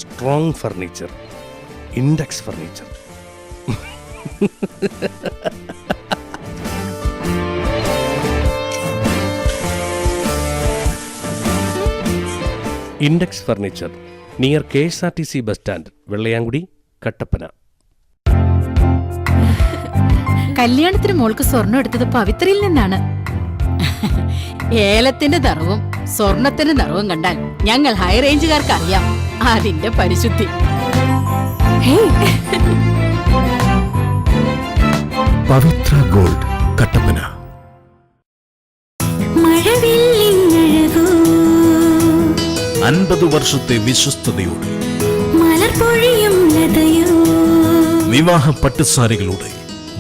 Strong furniture, index furniture. Index furniture, near KSRTC bus stand, Vellayamkudi, Kattappana. കല്യാണത്തിന് മോൾക്ക് സ്വർണം എടുത്തത് പവിത്രയിൽ നിന്നാണ്. ഏലത്തിന്റെ നിറവും സ്വർണത്തിന്റെ നിറവും കണ്ടാൽ ഞങ്ങൾ ഹൈ റേഞ്ചുകാർക്ക് അറിയാം അതിന്റെ പരിശുദ്ധി. പവിത്ര ഗോൾഡ്, കട്ടപ്പന. 50 വർഷത്തെ വിശ്വസ്തയോടെ വിവാഹ പട്ടുസാരികളുടെ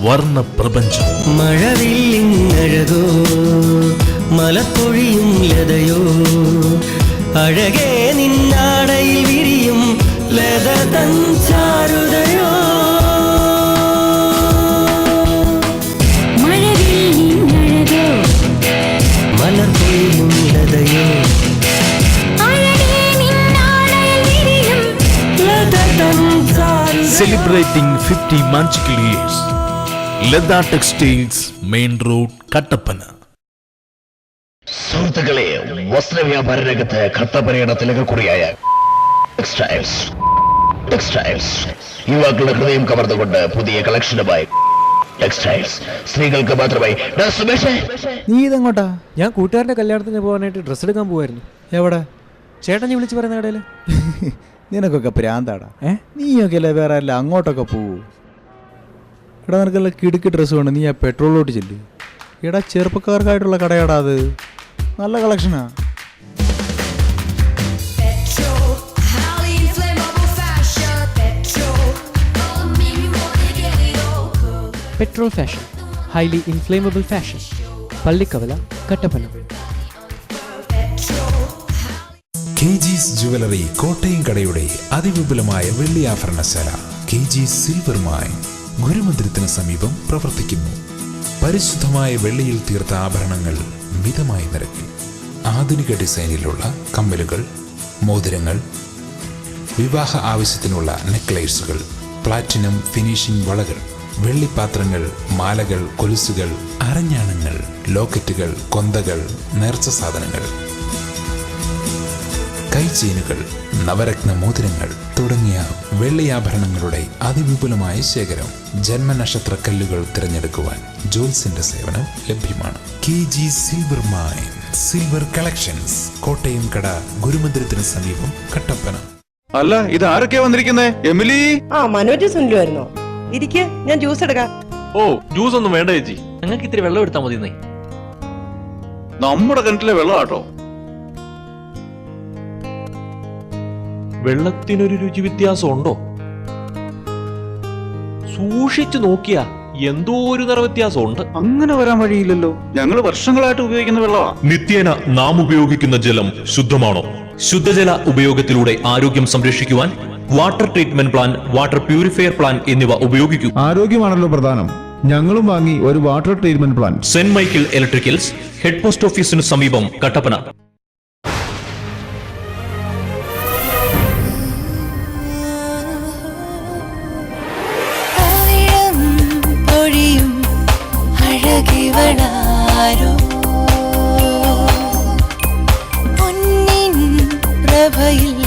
വർണ്ണ പ്രപഞ്ചം. മഴവില്ലിങ്ങഴകോ മലപ്പൊഴിയും ലതയോ അഴകേ നിന്നാടയിൽ വിരിയും Latha തഞ്ചാരുതയോ. മഴവില്ലിങ്ങഴകോ മലപ്പൊഴിയും ലതയോ Celebrating 50 magical years. Ledha Textiles, Main Road, Kattappana. സുഹൃത്തുക്കളെ, വസ്ത്രവ്യാപാര രംഗത്ത് കട്ടപ്പനയുടെ തിലകക്കുറിയായ ടെക്സ്റ്റൈൽസ് യുവാക്കളുടെ ഹൃദയം കവർന്നുകൊണ്ട് പുതിയ കളക്ഷനുമായി ടെക്സ്റ്റൈൽസ്. സ്ത്രീകൾക്ക് മാത്രമായി. നീ ഇതെങ്ങോട്ടാ? ഞാൻ കൂട്ടുകാരന്റെ കല്യാണത്തിന് പോകാനായിട്ട് ഡ്രസ്സ് എടുക്കാൻ പോവായിരുന്നു. എവിടെ? ചേട്ടൻ നീ വിളിച്ച് പറയുന്ന കടയിൽ. നിനക്കൊക്കെ പ്രാന്താടാ. നീയൊക്കെ അല്ലേ വേറെ അല്ല അങ്ങോട്ടൊക്കെ പോവൂ. എടാ നിനക്കല്ല കിടുക്ക് ഡ്രസ്സ് വേണം, നീ ആ പെട്രോളിലോട്ട് ചെല്ല്. എടാ ചെറുപ്പക്കാർക്കായിട്ടുള്ള കടയാടാ അത്, നല്ല കളക്ഷനാ. Petrol fashion, highly inflammable fashion, Pallikkavala, Kattappana. KG's jewellery, Kottayam കടയുടെ അതിവിപുലമായ വെള്ളി ആഭരണശാല. KG's സിൽവർ മൈൻ, ഗുരുമന്ദിരത്തിന് സമീപം പ്രവർത്തിക്കുന്നു. പരിശുദ്ധമായ വെള്ളിയിൽ തീർത്ത ആഭരണങ്ങൾ മിതമായ നിരക്കിൽ. ആധുനിക ഡിസൈനിലുള്ള കമ്മലുകൾ, മോതിരങ്ങൾ, വിവാഹ ആവശ്യത്തിനുള്ള നെക്ലേസുകൾ, പ്ലാറ്റിനം ഫിനിഷിംഗ് വളകൾ, വെള്ളിപ്പാത്രങ്ങൾ, മാലകൾ, കൊലുസുകൾ, അരഞ്ഞാണങ്ങൾ, ലോക്കറ്റുകൾ, കൊന്തകൾ, നേർച്ച സാധനങ്ങൾ, കൈചെയിനുകൾ, നവരത്ന മോതിരങ്ങൾ തുടങ്ങിയ വെള്ളിയാഭരണങ്ങളുടെ അതിവിപുലമായ ശേഖരം. ജന്മനക്ഷത്ര കല്ലുകൾ തിരഞ്ഞെടുക്കുവാൻ ജോൽസിന്റെ സേവനം ലഭ്യമാണ്. KG's silver mine, silver collections, Kottayam കട, ഗുരുമന്ദിരത്തിന് സമീപം, കട്ടപ്പന. അല്ല, ഇത് ആരൊക്കെയാ വന്നിരിക്കുന്നേ? എമിലി. മനോജ് സുനിലുമായിരുന്നോ? ഇരിക്ക്, ഞാൻ ജ്യൂസ് എടുക്കാം. ഓ, ജ്യൂസ് ഒന്നും വേണ്ട ചേച്ചി, ഞങ്ങൾക്ക് ഇത്തിരി വെള്ളം എടുത്താൽ മതി. നമ്മുടെ കിണറ്റിലെ വെള്ളം ആട്ടോ. വെള്ളത്തിനൊരു രുചി വ്യത്യാസം ഉണ്ടോ? സൂക്ഷിച്ചു നോക്കിയാ എന്തോ ഒരു നിറ വ്യത്യാസം ഉണ്ട്. അങ്ങനെ വരാൻ വഴിയില്ലല്ലോ, ഞങ്ങൾ വർഷങ്ങളായിട്ട് ഉപയോഗിക്കുന്ന വെള്ളമാ. നിത്യേന നാം ഉപയോഗിക്കുന്ന ജലം ശുദ്ധമാണോ? ശുദ്ധജല ഉപയോഗത്തിലൂടെ ആരോഗ്യം സംരക്ഷിക്കുവാൻ water treatment plan, water purifier plan എന്നിവ ഉപയോഗിക്കൂ. ആരോഗ്യമാണല്ലോ പ്രധാനം. ഞങ്ങളും വാങ്ങി ഒരു water treatment plan. Saint Michael electricals, head post ഓഫീസിന് സമീപം, കട്ടപ്പന. പൊന്നിൻ പ്രഭയിൽ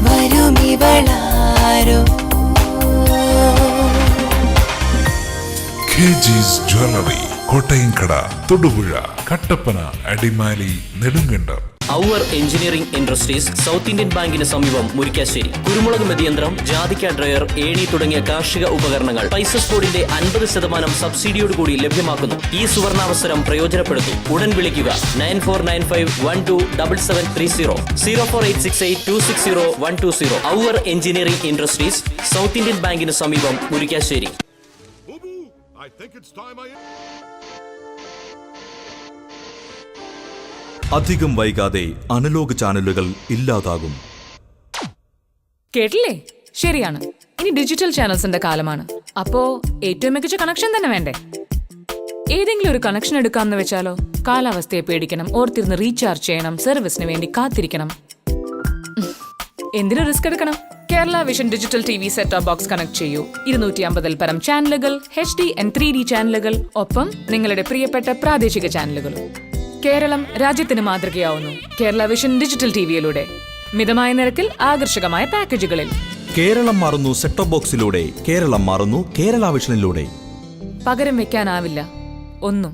വരുമിവളാരോ. KG's ജ്വല്ലറി, കോട്ടയം കട, തൊടുപുഴ, കട്ടപ്പന, അടിമാലി, നെടുങ്കണ്ടം. അവർ എഞ്ചിനീയറിംഗ് ഇൻഡസ്ട്രീസ്, സൗത്ത് ഇന്ത്യൻ ബാങ്കിന് സമീപം, മുരിക്കാശ്ശേരി. കുരുമുളക് മെതിയന്ത്രം, ജാതിക്ക ഡ്രയർ, ഏണി തുടങ്ങിയ കാർഷിക ഉപകരണങ്ങൾ പൈസസ് ബോർഡിന്റെ 50% സബ്സിഡിയോടുകൂടി ലഭ്യമാക്കുന്നു. ഈ സുവർണാവസരം പ്രയോജനപ്പെടുത്തും. ഉടൻ വിളിക്കുക 9495127730, 04868260120. അവർ എഞ്ചിനീയറിംഗ് ഇൻഡസ്ട്രീസ്, സൗത്ത് ഇന്ത്യൻ ബാങ്കിന് സമീപം, മുരിക്കാശ്ശേരി. അധികം വൈകാതെ അനലോഗ് ചാനലുകൾ ഇല്ലാതാകും. കേട്ടില്ലേ? ശരിയാണ്. ഇനി ഡിജിറ്റൽ ചാനൽസിന്റെ കാലമാണ്. അപ്പോ ഏറ്റവും മികച്ച കണക്ഷൻ തന്നെ വേണ്ടേ? ഏതെങ്കിലും ഒരു കണക്ഷൻ എടുക്കാമെന്ന് വെച്ചാലോ? കാലാവസ്ഥയെ പേടിക്കണം, ഓർത്തിരുന്ന് റീചാർജ് ചെയ്യണം, സർവീസിന് വേണ്ടി കാത്തിരിക്കണം. എന്തിനു റിസ്ക് എടുക്കണം? Kerala vision digital TV set top box connect ചെയ്യൂ. 250-ൽ പരം ചാനലുകൾ, HD and 3D ചാനലുകൾ, ഒപ്പം നിങ്ങളുടെ പ്രിയപ്പെട്ട പ്രാദേശിക ചാനലുകളും. കേരളം രാജ്യത്തിന് മാതൃകയാവുന്നു കേരള വിഷൻ ഡിജിറ്റൽ TVയിലൂടെ. മിതമായ നിരക്കിൽ ആകർഷകമായ പാക്കേജുകളിൽ. കേരളം മാറുന്നു സെറ്റ് ടോപ്പ് ബോക്സിലൂടെ. കേരളം മാറുന്നു കേരള വിഷനിലൂടെ. പകരം വെക്കാനാവില്ല ഒന്നും.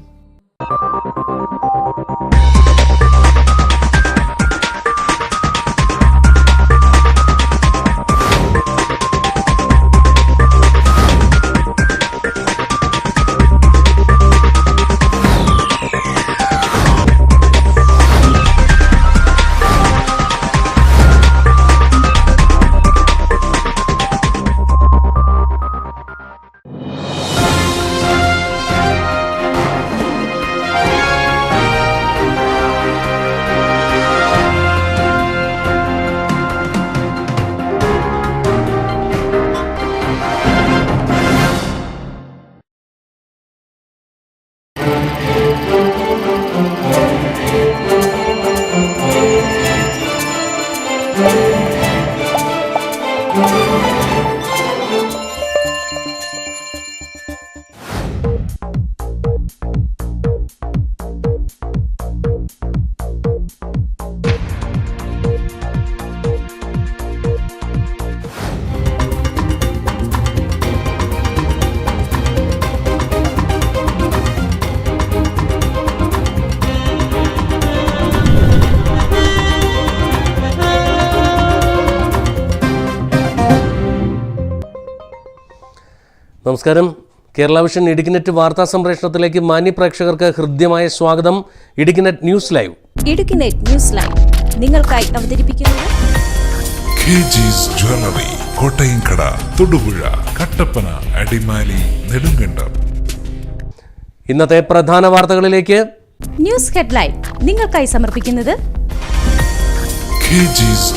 നമസ്കാരം. കേരള വിഷൻ ഇടുക്കിനെറ്റ് വാർത്താ സംപ്രേഷണത്തിലേക്ക് മാന്യ പ്രേക്ഷകർക്ക് ഹൃദ്യമായ സ്വാഗതം. ഇടുക്കിനെറ്റ് ന്യൂസ് ലൈവ്. ഇടുക്കിനെറ്റ് ന്യൂസ് ലൈവ് നിങ്ങൾക്കായി അവതരിപ്പിക്കുന്നത് ജ്വല്ലറി, കോട്ടയംകട, തൊടുപുഴ, കട്ടപ്പന, അടിമാലി, നെടുങ്കണ്ടം. ഇന്നത്തെ പ്രധാന വാർത്തകളിലേക്ക്. ന്യൂസ് ഹെഡ്ലൈൻ നിങ്ങൾക്കായി സമർപ്പിക്കുന്നത്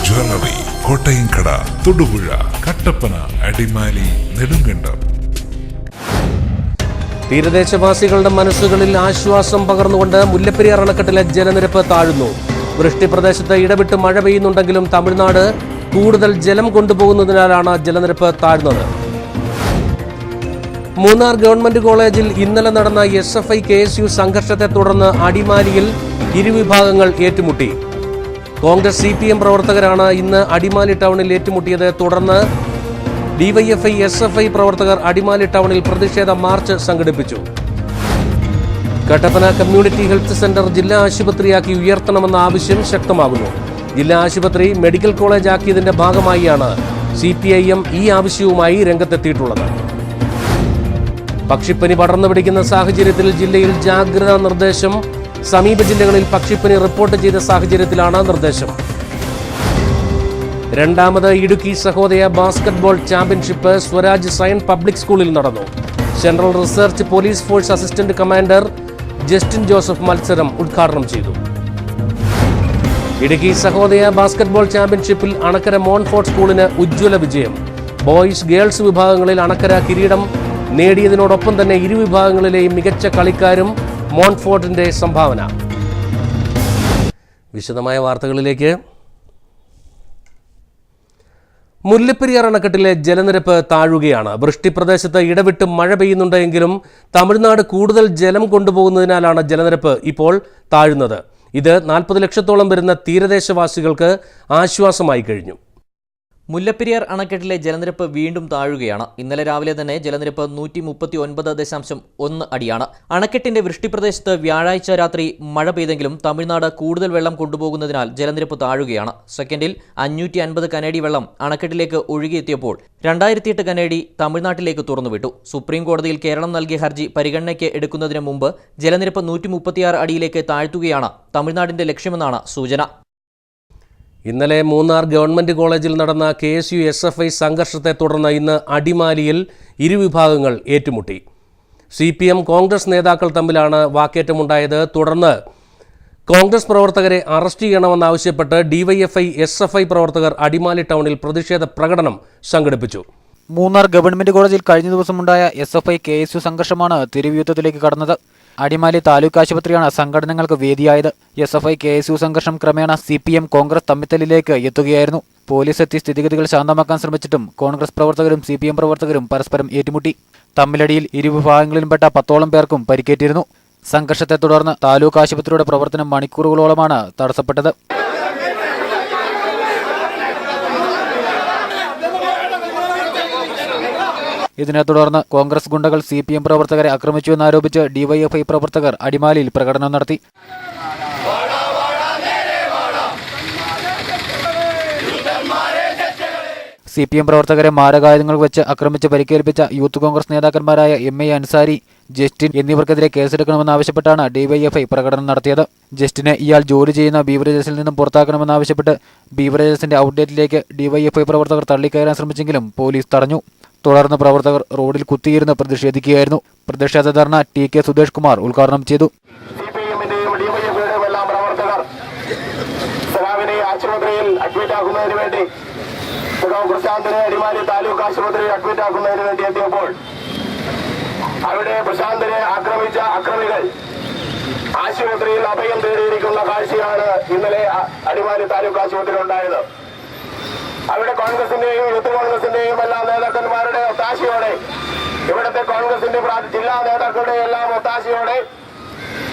ജ്വല്ലറി, കോട്ടയംകട, തൊടുപുഴ, കട്ടപ്പന, അടിമാലി, നെടുങ്കണ്ടം. തീരദേശവാസികളുടെ മനസ്സുകളിൽ ആശ്വാസം പകർന്നുകൊണ്ട് മുല്ലപ്പെരിയാർ അണക്കെട്ടിലെ ജലനിരപ്പ് താഴുന്നു. വൃഷ്ടിപ്രദേശത്ത് ഇടവിട്ട് മഴ പെയ്യുന്നുണ്ടെങ്കിലും തമിഴ്നാട് കൂടുതൽ ജലം കൊണ്ടുപോകുന്നതിനാലാണ് ജലനിരപ്പ് താഴ്ന്നത്. മൂന്നാർ ഗവൺമെന്റ് കോളേജിൽ ഇന്നലെ നടന്ന SFI KSU സംഘർഷത്തെ തുടർന്ന് അടിമാലിയിൽ ഇരുവിഭാഗങ്ങൾ ഏറ്റുമുട്ടി. കോൺഗ്രസ് CPM പ്രവർത്തകരാണ് ഇന്ന് അടിമാലി ടൗണിൽ ഏറ്റുമുട്ടിയത്. തുടർന്ന് DYFI SFI പ്രവർത്തകർ അടിമാലി ടൗണിൽ പ്രതിഷേധ മാർച്ച് സംഘടിപ്പിച്ചു. കട്ടപ്പന കമ്മ്യൂണിറ്റി ഹെൽത്ത് സെന്റർ ജില്ലാ ആശുപത്രിയാക്കി ഉയർത്തണമെന്ന ആവശ്യം ശക്തമാകുന്നു. ജില്ലാ ആശുപത്രി മെഡിക്കൽ കോളേജ് ആക്കിയതിന്റെ ഭാഗമായാണ് CPIM ഈ ആവശ്യവുമായി രംഗത്തെത്തിയിട്ടുള്ളത്. പക്ഷിപ്പനി പടർന്നു പിടിക്കുന്ന സാഹചര്യത്തിൽ ജില്ലയിൽ ജാഗ്രതാ നിർദ്ദേശം. സമീപ ജില്ലകളിൽ പക്ഷിപ്പനി റിപ്പോർട്ട് ചെയ്ത സാഹചര്യത്തിലാണ് നിർദ്ദേശം. രണ്ടാമത് Idukki Sahodaya basketball championship Swaraj science public സ്കൂളിൽ നടന്നു. Central research police force assistant commander Justin Joseph മത്സരം ഉദ്ഘാടനം ചെയ്തു. ഇടുക്കി സഹോദയ ബാസ്കറ്റ്ബോൾ ചാമ്പ്യൻഷിപ്പിൽ അണക്കര മോൺഫോർട്ട് സ്കൂളിന് ഉജ്ജ്വല വിജയം. ബോയ്സ് ഗേൾസ് വിഭാഗങ്ങളിൽ അണക്കര കിരീടം നേടിയതിനോടൊപ്പം തന്നെ ഇരു വിഭാഗങ്ങളിലെയും മികച്ച കളിക്കാരും മോൺഫോർട്ടിന്റെ സംഭാവന. വിശദമായ വാർത്തകളിലേക്ക്. മുല്ലപ്പെരിയാർ അണക്കെട്ടിലെ ജലനിരപ്പ് താഴുകയാണ്. വൃഷ്ടിപ്രദേശത്ത് ഇടവിട്ട് മഴ പെയ്യുന്നുണ്ടെങ്കിലും തമിഴ്നാട് കൂടുതൽ ജലം കൊണ്ടുപോകുന്നതിനാലാണ് ജലനിരപ്പ് ഇപ്പോൾ താഴുന്നത്. ഇത് 40 ലക്ഷത്തോളം വരുന്ന തീരദേശവാസികൾക്ക് ആശ്വാസമായി കഴിഞ്ഞു. മുല്ലപ്പെരിയാർ അണക്കെട്ടിലെ ജലനിരപ്പ് വീണ്ടും താഴുകയാണ്. ഇന്നലെ രാവിലെ തന്നെ ജലനിരപ്പ് 139.1 അടിയാണ്. അണക്കെട്ടിന്റെ വൃഷ്ടിപ്രദേശത്ത് വ്യാഴാഴ്ച രാത്രി മഴ പെയ്തെങ്കിലും തമിഴ്നാട് കൂടുതൽ വെള്ളം കൊണ്ടുപോകുന്നതിനാൽ ജലനിരപ്പ് താഴുകയാണ്. സെക്കൻഡിൽ 550 കനേഡി വെള്ളം അണക്കെട്ടിലേക്ക് ഒഴുകിയെത്തിയപ്പോൾ 2008 കനേഡി തമിഴ്നാട്ടിലേക്ക് തുറന്നുവിട്ടു. സുപ്രീം കോടതിയിൽ കേരളം നൽകിയ ഹർജി പരിഗണനയ്ക്ക് എടുക്കുന്നതിന് മുമ്പ് ജലനിരപ്പ് 136 അടിയിലേക്ക് താഴ്ത്തുകയാണ് തമിഴ്നാടിന്റെ ലക്ഷ്യമെന്നാണ് സൂചന. ഇന്നലെ മൂന്നാർ ഗവൺമെന്റ് കോളേജിൽ നടന്ന KSU SFI സംഘർഷത്തെ തുടർന്ന് ഇന്ന് അടിമാലിയിൽ ഇരുവിഭാഗങ്ങൾ ഏറ്റുമുട്ടി. CPM കോൺഗ്രസ് നേതാക്കൾ തമ്മിലാണ് വാക്കേറ്റമുണ്ടായത്. തുടർന്ന് കോൺഗ്രസ് പ്രവർത്തകരെ അറസ്റ്റ് ചെയ്യണമെന്നാവശ്യപ്പെട്ട് ഡിവൈഎഫ്ഐ SFI പ്രവർത്തകർ അടിമാലി ടൗണിൽ പ്രതിഷേധ പ്രകടനം സംഘടിപ്പിച്ചു. മൂന്നാർ ഗവൺമെന്റ് കോളേജിൽ കഴിഞ്ഞ ദിവസമുണ്ടായ SFI KSU സംഘർഷമാണ് തെരുവുയുദ്ധത്തിലേക്ക് കടന്നത്. അടിമാലി താലൂക്ക് ആശുപത്രിയാണ് സംഘടനകൾക്ക് വേദിയായത്. SFI KSU സംഘർഷം ക്രമേണ CPM കോൺഗ്രസ് തമ്മിത്തല്ലിലേക്ക് എത്തുകയായിരുന്നു. പോലീസ് എത്തി സ്ഥിതിഗതികൾ ശാന്തമാക്കാൻ ശ്രമിച്ചിട്ടും കോൺഗ്രസ് പ്രവർത്തകരും CPM പ്രവർത്തകരും പരസ്പരം ഏറ്റുമുട്ടി. തമ്മിലടിയിൽ ഇരുവിഭാഗങ്ങളിലുംപ്പെട്ട 10ഓളം പേർക്കും പരിക്കേറ്റിരുന്നു. സംഘർഷത്തെ തുടർന്ന് താലൂക്ക് ആശുപത്രിയുടെ പ്രവർത്തനം മണിക്കൂറുകളോളമാണ് തടസ്സപ്പെട്ടത്. ഇതിനെ തുടർന്ന് കോൺഗ്രസ് ഗുണ്ടകൾ CPM പ്രവർത്തകരെ ആക്രമിച്ചുവെന്നാരോപിച്ച് DYFI പ്രവർത്തകർ അടിമാലിയിൽ പ്രകടനം നടത്തി. CPM പ്രവർത്തകരെ മാരകായുധങ്ങൾ വെച്ച് ആക്രമിച്ച് പരിക്കേൽപ്പിച്ച യൂത്ത് കോൺഗ്രസ് നേതാക്കന്മാരായ MA അൻസാരി, ജസ്റ്റിൻ എന്നിവർക്കെതിരെ കേസെടുക്കണമെന്നാവശ്യപ്പെട്ടാണ് DYFI പ്രകടനം നടത്തിയത്. ജസ്റ്റിനെ ഇയാൾ ജോലി ചെയ്യുന്ന ബീവറേജസിൽ നിന്നും പുറത്താക്കണമെന്നാവശ്യപ്പെട്ട് ബീവറേജസിന്റെ ഔട്ട്ലെറ്റിലേക്ക് DYFI പ്രവർത്തകർ തള്ളിക്കയറാൻ ശ്രമിച്ചെങ്കിലും പോലീസ് തടഞ്ഞു. തുടർന്ന് പ്രവർത്തകർ റോഡിൽ കുത്തിയിരുന്ന് പ്രതിഷേധിക്കുകയായിരുന്നു. പ്രതിഷേധ ധർണ TK സുധേഷ് കുമാർ ഉദ്ഘാടനം ചെയ്തു. പ്രശാന്തിനെ അടിമാലി താലൂക്ക് ആശുപത്രിയിൽ അഡ്മിറ്റ് ആക്കുന്നതിന് വേണ്ടി എത്തിയപ്പോൾ അവിടെ പ്രശാന്തിനെ ആക്രമിച്ച അക്രമികൾ ആശുപത്രിയിൽ അഭയം തേടിയിരിക്കുന്ന കാഴ്ചയാണ് ഇന്നലെ അടിമാലി താലൂക്ക് ആശുപത്രിയിൽ ഉണ്ടായത്. അവിടെ കോൺഗ്രസിന്റെയും യൂത്ത് കോൺഗ്രസിന്റെയും എല്ലാ നേതാക്കന്മാരുടെ ഒത്താശയോടെ, ഇവിടുത്തെ കോൺഗ്രസിന്റെ ജില്ലാ നേതാക്കളുടെ എല്ലാം ഒത്താശയോടെ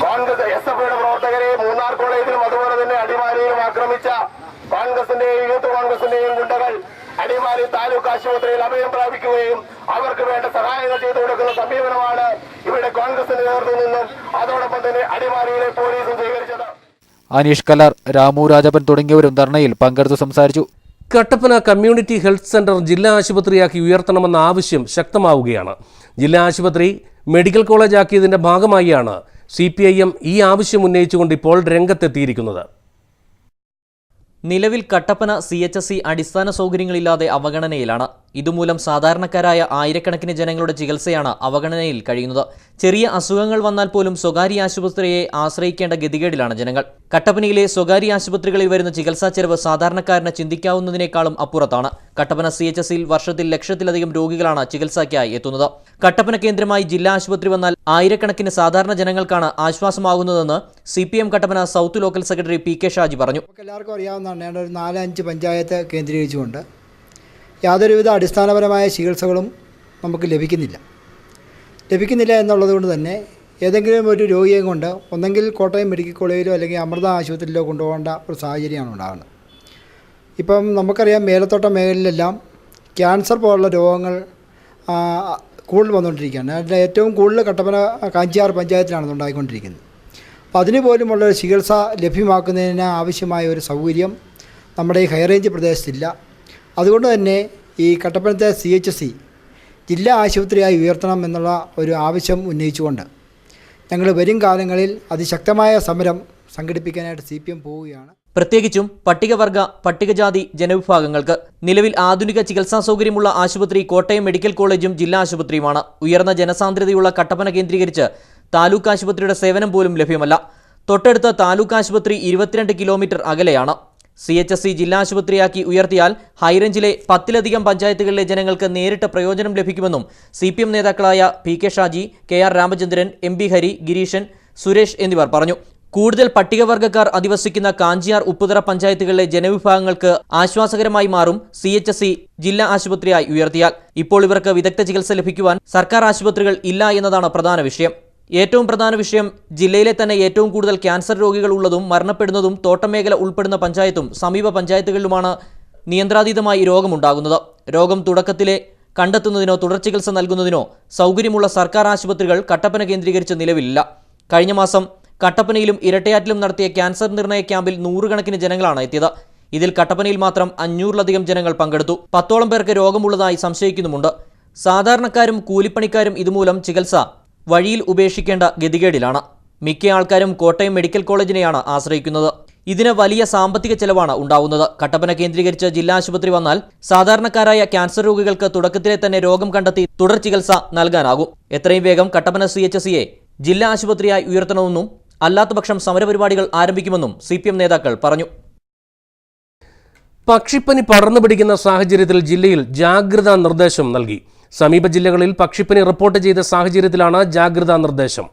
കോൺഗ്രസ് SFIയുടെ പ്രവർത്തകരെ മൂന്നാർ കോളേജിലും അതുപോലെ തന്നെ അടിമാലിയിലും ആക്രമിച്ച കോൺഗ്രസിന്റെയും യൂത്ത് കോൺഗ്രസിന്റെയും ഗുണ്ടകൾ അടിമാലി താലൂക്ക് ആശുപത്രിയിൽ അഭയം പ്രാപിക്കുകയും അവർക്ക് വേണ്ട സഹായങ്ങൾ ചെയ്തു കൊടുക്കുന്ന സമീപനമാണ് ഇവിടെ കോൺഗ്രസിന്റെ നേതൃത്വത്തിൽ നിന്നും അതോടൊപ്പം തന്നെ അടിമാലിയിലെ പോലീസും സ്വീകരിച്ചത്. അനീഷ് കലാർ, രാമു രാജപ്പൻ തുടങ്ങിയവരും ധർണയിൽ പങ്കെടുത്ത് സംസാരിച്ചു. കട്ടപ്പന കമ്മ്യൂണിറ്റി ഹെൽത്ത് സെന്റർ ജില്ലാ ആശുപത്രിയാക്കി ഉയർത്തണമെന്ന ആവശ്യം ശക്തമാവുകയാണ്. ജില്ലാ ആശുപത്രി മെഡിക്കൽ കോളേജ് ആക്കിയതിന്റെ ഭാഗമായാണ് CPIM ഈ ആവശ്യം ഉന്നയിച്ചുകൊണ്ട് ഇപ്പോൾ രംഗത്തെത്തിയിരിക്കുന്നത്. നിലവിൽ കട്ടപ്പന CHSC അടിസ്ഥാന സൗകര്യങ്ങളില്ലാതെ അവഗണനയിലാണ്. ഇതുമൂലം സാധാരണക്കാരായ ആയിരക്കണക്കിന് ജനങ്ങളുടെ ചികിത്സയാണ് അവഗണനയിൽ കഴിയുന്നത്. ചെറിയ അസുഖങ്ങൾ വന്നാൽ പോലും സ്വകാര്യ ആശുപത്രിയെ ആശ്രയിക്കേണ്ട ഗതികേടിലാണ് ജനങ്ങൾ. കട്ടപ്പനയിലെ സ്വകാര്യ ആശുപത്രികളിൽ വരുന്ന ചികിത്സാ ചെലവ് സാധാരണക്കാരന് ചിന്തിക്കാവുന്നതിനേക്കാളും അപ്പുറത്താണ്. കട്ടപ്പന CHSCയിൽ വർഷത്തിൽ ലക്ഷത്തിലധികം രോഗികളാണ് ചികിത്സയ്ക്കായി എത്തുന്നത്. കട്ടപ്പന കേന്ദ്രമായി ജില്ലാ ആശുപത്രി വന്നാൽ ആയിരക്കണക്കിന് സാധാരണ ജനങ്ങൾക്കാണ് ആശ്വാസമാകുന്നതെന്ന് CPM Kattappana south local secretary PK Shaji പറഞ്ഞു. എല്ലാവർക്കും അറിയാവുന്നതാണ്, ഒരു 4-5 പഞ്ചായത്ത് കേന്ദ്രീകരിച്ചുകൊണ്ട് യാതൊരുവിധ അടിസ്ഥാനപരമായ ചികിത്സകളും നമുക്ക് ലഭിക്കുന്നില്ല എന്നുള്ളത് കൊണ്ട് തന്നെ ഏതെങ്കിലും ഒരു രോഗിയെ കൊണ്ട് ഒന്നെങ്കിൽ കോട്ടയം മെഡിക്കൽ കോളേജിലോ അല്ലെങ്കിൽ അമൃത ആശുപത്രിയിലോ കൊണ്ടുപോകേണ്ട ഒരു സാഹചര്യമാണ് ഉണ്ടാകുന്നത്. ഇപ്പം നമുക്കറിയാം, മേലത്തോട്ട മേഖലയിലെല്ലാം ക്യാൻസർ പോലുള്ള രോഗങ്ങൾ കൂടുതൽ വന്നുകൊണ്ടിരിക്കുകയാണ്. അതിൽ ഏറ്റവും കൂടുതൽ കട്ടപ്പന കാഞ്ചിയാർ പഞ്ചായത്തിലാണ് ഉണ്ടായിക്കൊണ്ടിരിക്കുന്നത്. അപ്പോൾ അതിന് പോലുമുള്ള ചികിത്സ ലഭ്യമാക്കുന്നതിന് ആവശ്യമായ ഒരു സൗകര്യം നമ്മുടെ ഈ ഹൈറേഞ്ച് പ്രദേശത്തില്ല. അതുകൊണ്ട് തന്നെ ഈ കട്ടപ്പനത്തെ CHSC ജില്ലാ ആശുപത്രിയായി ഉയർത്തണം എന്നുള്ള ഒരു ആവശ്യം ഉന്നയിച്ചുകൊണ്ട് ഞങ്ങൾ വരും കാലങ്ങളിൽ അതിശക്തമായ സമരം സംഘടിപ്പിക്കാനായിട്ട് CPM പോവുകയാണ്. പ്രത്യേകിച്ചും പട്ടികവർഗ പട്ടികജാതി ജനവിഭാഗങ്ങൾക്ക് നിലവിൽ ആധുനിക ചികിത്സാ സൗകര്യമുള്ള ആശുപത്രി കോട്ടയം മെഡിക്കൽ കോളേജും ജില്ലാ ആശുപത്രിയുമാണ്. ഉയർന്ന ജനസാന്ദ്രതയുള്ള കട്ടപ്പന കേന്ദ്രീകരിച്ച് താലൂക്ക് ആശുപത്രിയുടെ സേവനം പോലും ലഭ്യമല്ല. തൊട്ടടുത്ത താലൂക്ക് ആശുപത്രി 22 കിലോമീറ്റർ അകലെയാണ്. CHSC ജില്ലാ ആശുപത്രിയാക്കി ഉയർത്തിയാൽ ഹൈറേഞ്ചിലെ 10ലധികം പഞ്ചായത്തുകളിലെ ജനങ്ങൾക്ക് നേരിട്ട് പ്രയോജനം ലഭിക്കുമെന്നും CPM നേതാക്കളായ PK Shaji, KR Ramachandran, MB Hari, Gireeshan, Suresh എന്നിവർ പറഞ്ഞു. കൂടുതൽ പട്ടികവർഗ്ഗക്കാർ അധിവസിക്കുന്ന കാഞ്ചിയാർ, ഉപ്പുതറ പഞ്ചായത്തുകളിലെ ജനവിഭാഗങ്ങൾക്ക് ആശ്വാസകരമായി മാറും CHSC ജില്ലാ ആശുപത്രിയായി ഉയർത്തിയാൽ. ഇപ്പോൾ ഇവർക്ക് വിദഗ്ധ ചികിത്സ ലഭിക്കുവാൻ സർക്കാർ ആശുപത്രികൾ ഇല്ല എന്നതാണ് പ്രധാന വിഷയം. ഏറ്റവും പ്രധാന വിഷയം, ജില്ലയിലെ തന്നെ ഏറ്റവും കൂടുതൽ ക്യാൻസർ രോഗികൾ ഉള്ളതും മരണപ്പെടുന്നതും തോട്ടമേഖല ഉൾപ്പെടുന്ന പഞ്ചായത്തും സമീപ പഞ്ചായത്തുകളിലുമാണ് നിയന്ത്രാതീതമായി രോഗമുണ്ടാകുന്നത്. രോഗം തുടക്കത്തിലെ കണ്ടെത്തുന്നതിനോ തുടർ ചികിത്സ നൽകുന്നതിനോ സൗകര്യമുള്ള സർക്കാർ ആശുപത്രികൾ കട്ടപ്പന കേന്ദ്രീകരിച്ച് നിലവിലില്ല. കഴിഞ്ഞ മാസം കട്ടപ്പനയിലും ഇരട്ടയാറ്റിലും നടത്തിയ ക്യാൻസർ നിർണയ ക്യാമ്പിൽ 100 കണക്കിന് ജനങ്ങളാണ് എത്തിയത്. ഇതിൽ കട്ടപ്പനയിൽ മാത്രം 500ലധികം ജനങ്ങൾ പങ്കെടുത്തു. 10ഓളം പേർക്ക് രോഗമുള്ളതായി സംശയിക്കുന്നുമുണ്ട്. സാധാരണക്കാരും കൂലിപ്പണിക്കാരും ഇതുമൂലം ചികിത്സ വഴിയിൽ ഉപേക്ഷിക്കേണ്ട ഗതികേടിലാണ്. മിക്ക ആൾക്കാരും കോട്ടയം മെഡിക്കൽ കോളേജിനെയാണ് ആശ്രയിക്കുന്നത്. ഇതിന് വലിയ സാമ്പത്തിക ചെലവാണ് ഉണ്ടാവുന്നത്. കട്ടപ്പന കേന്ദ്രീകരിച്ച് ജില്ലാ ആശുപത്രി വന്നാൽ സാധാരണക്കാരായ ക്യാൻസർ രോഗികൾക്ക് തുടക്കത്തിലെ തന്നെ രോഗം കണ്ടെത്തി തുടർ ചികിത്സ നൽകാനാകും. എത്രയും വേഗം കട്ടപ്പന CHSCയെ ജില്ലാ ആശുപത്രിയായി ഉയർത്തണമെന്നും അല്ലാത്തപക്ഷം സമരപരിപാടികൾ ആരംഭിക്കുമെന്നും CPM നേതാക്കൾ പറഞ്ഞു. പക്ഷിപ്പനി പടർന്നു പിടിക്കുന്ന സാഹചര്യത്തിൽ ജില്ലയിൽ ജാഗ്രതാ നിർദ്ദേശം നൽകി. സമീപ ജില്ലകളിൽ പക്ഷിപ്പനി റിപ്പോർട്ട് ചെയ്ത സാഹചര്യത്തിലാണ് ജാഗ്രതാ നിർദ്ദേശം.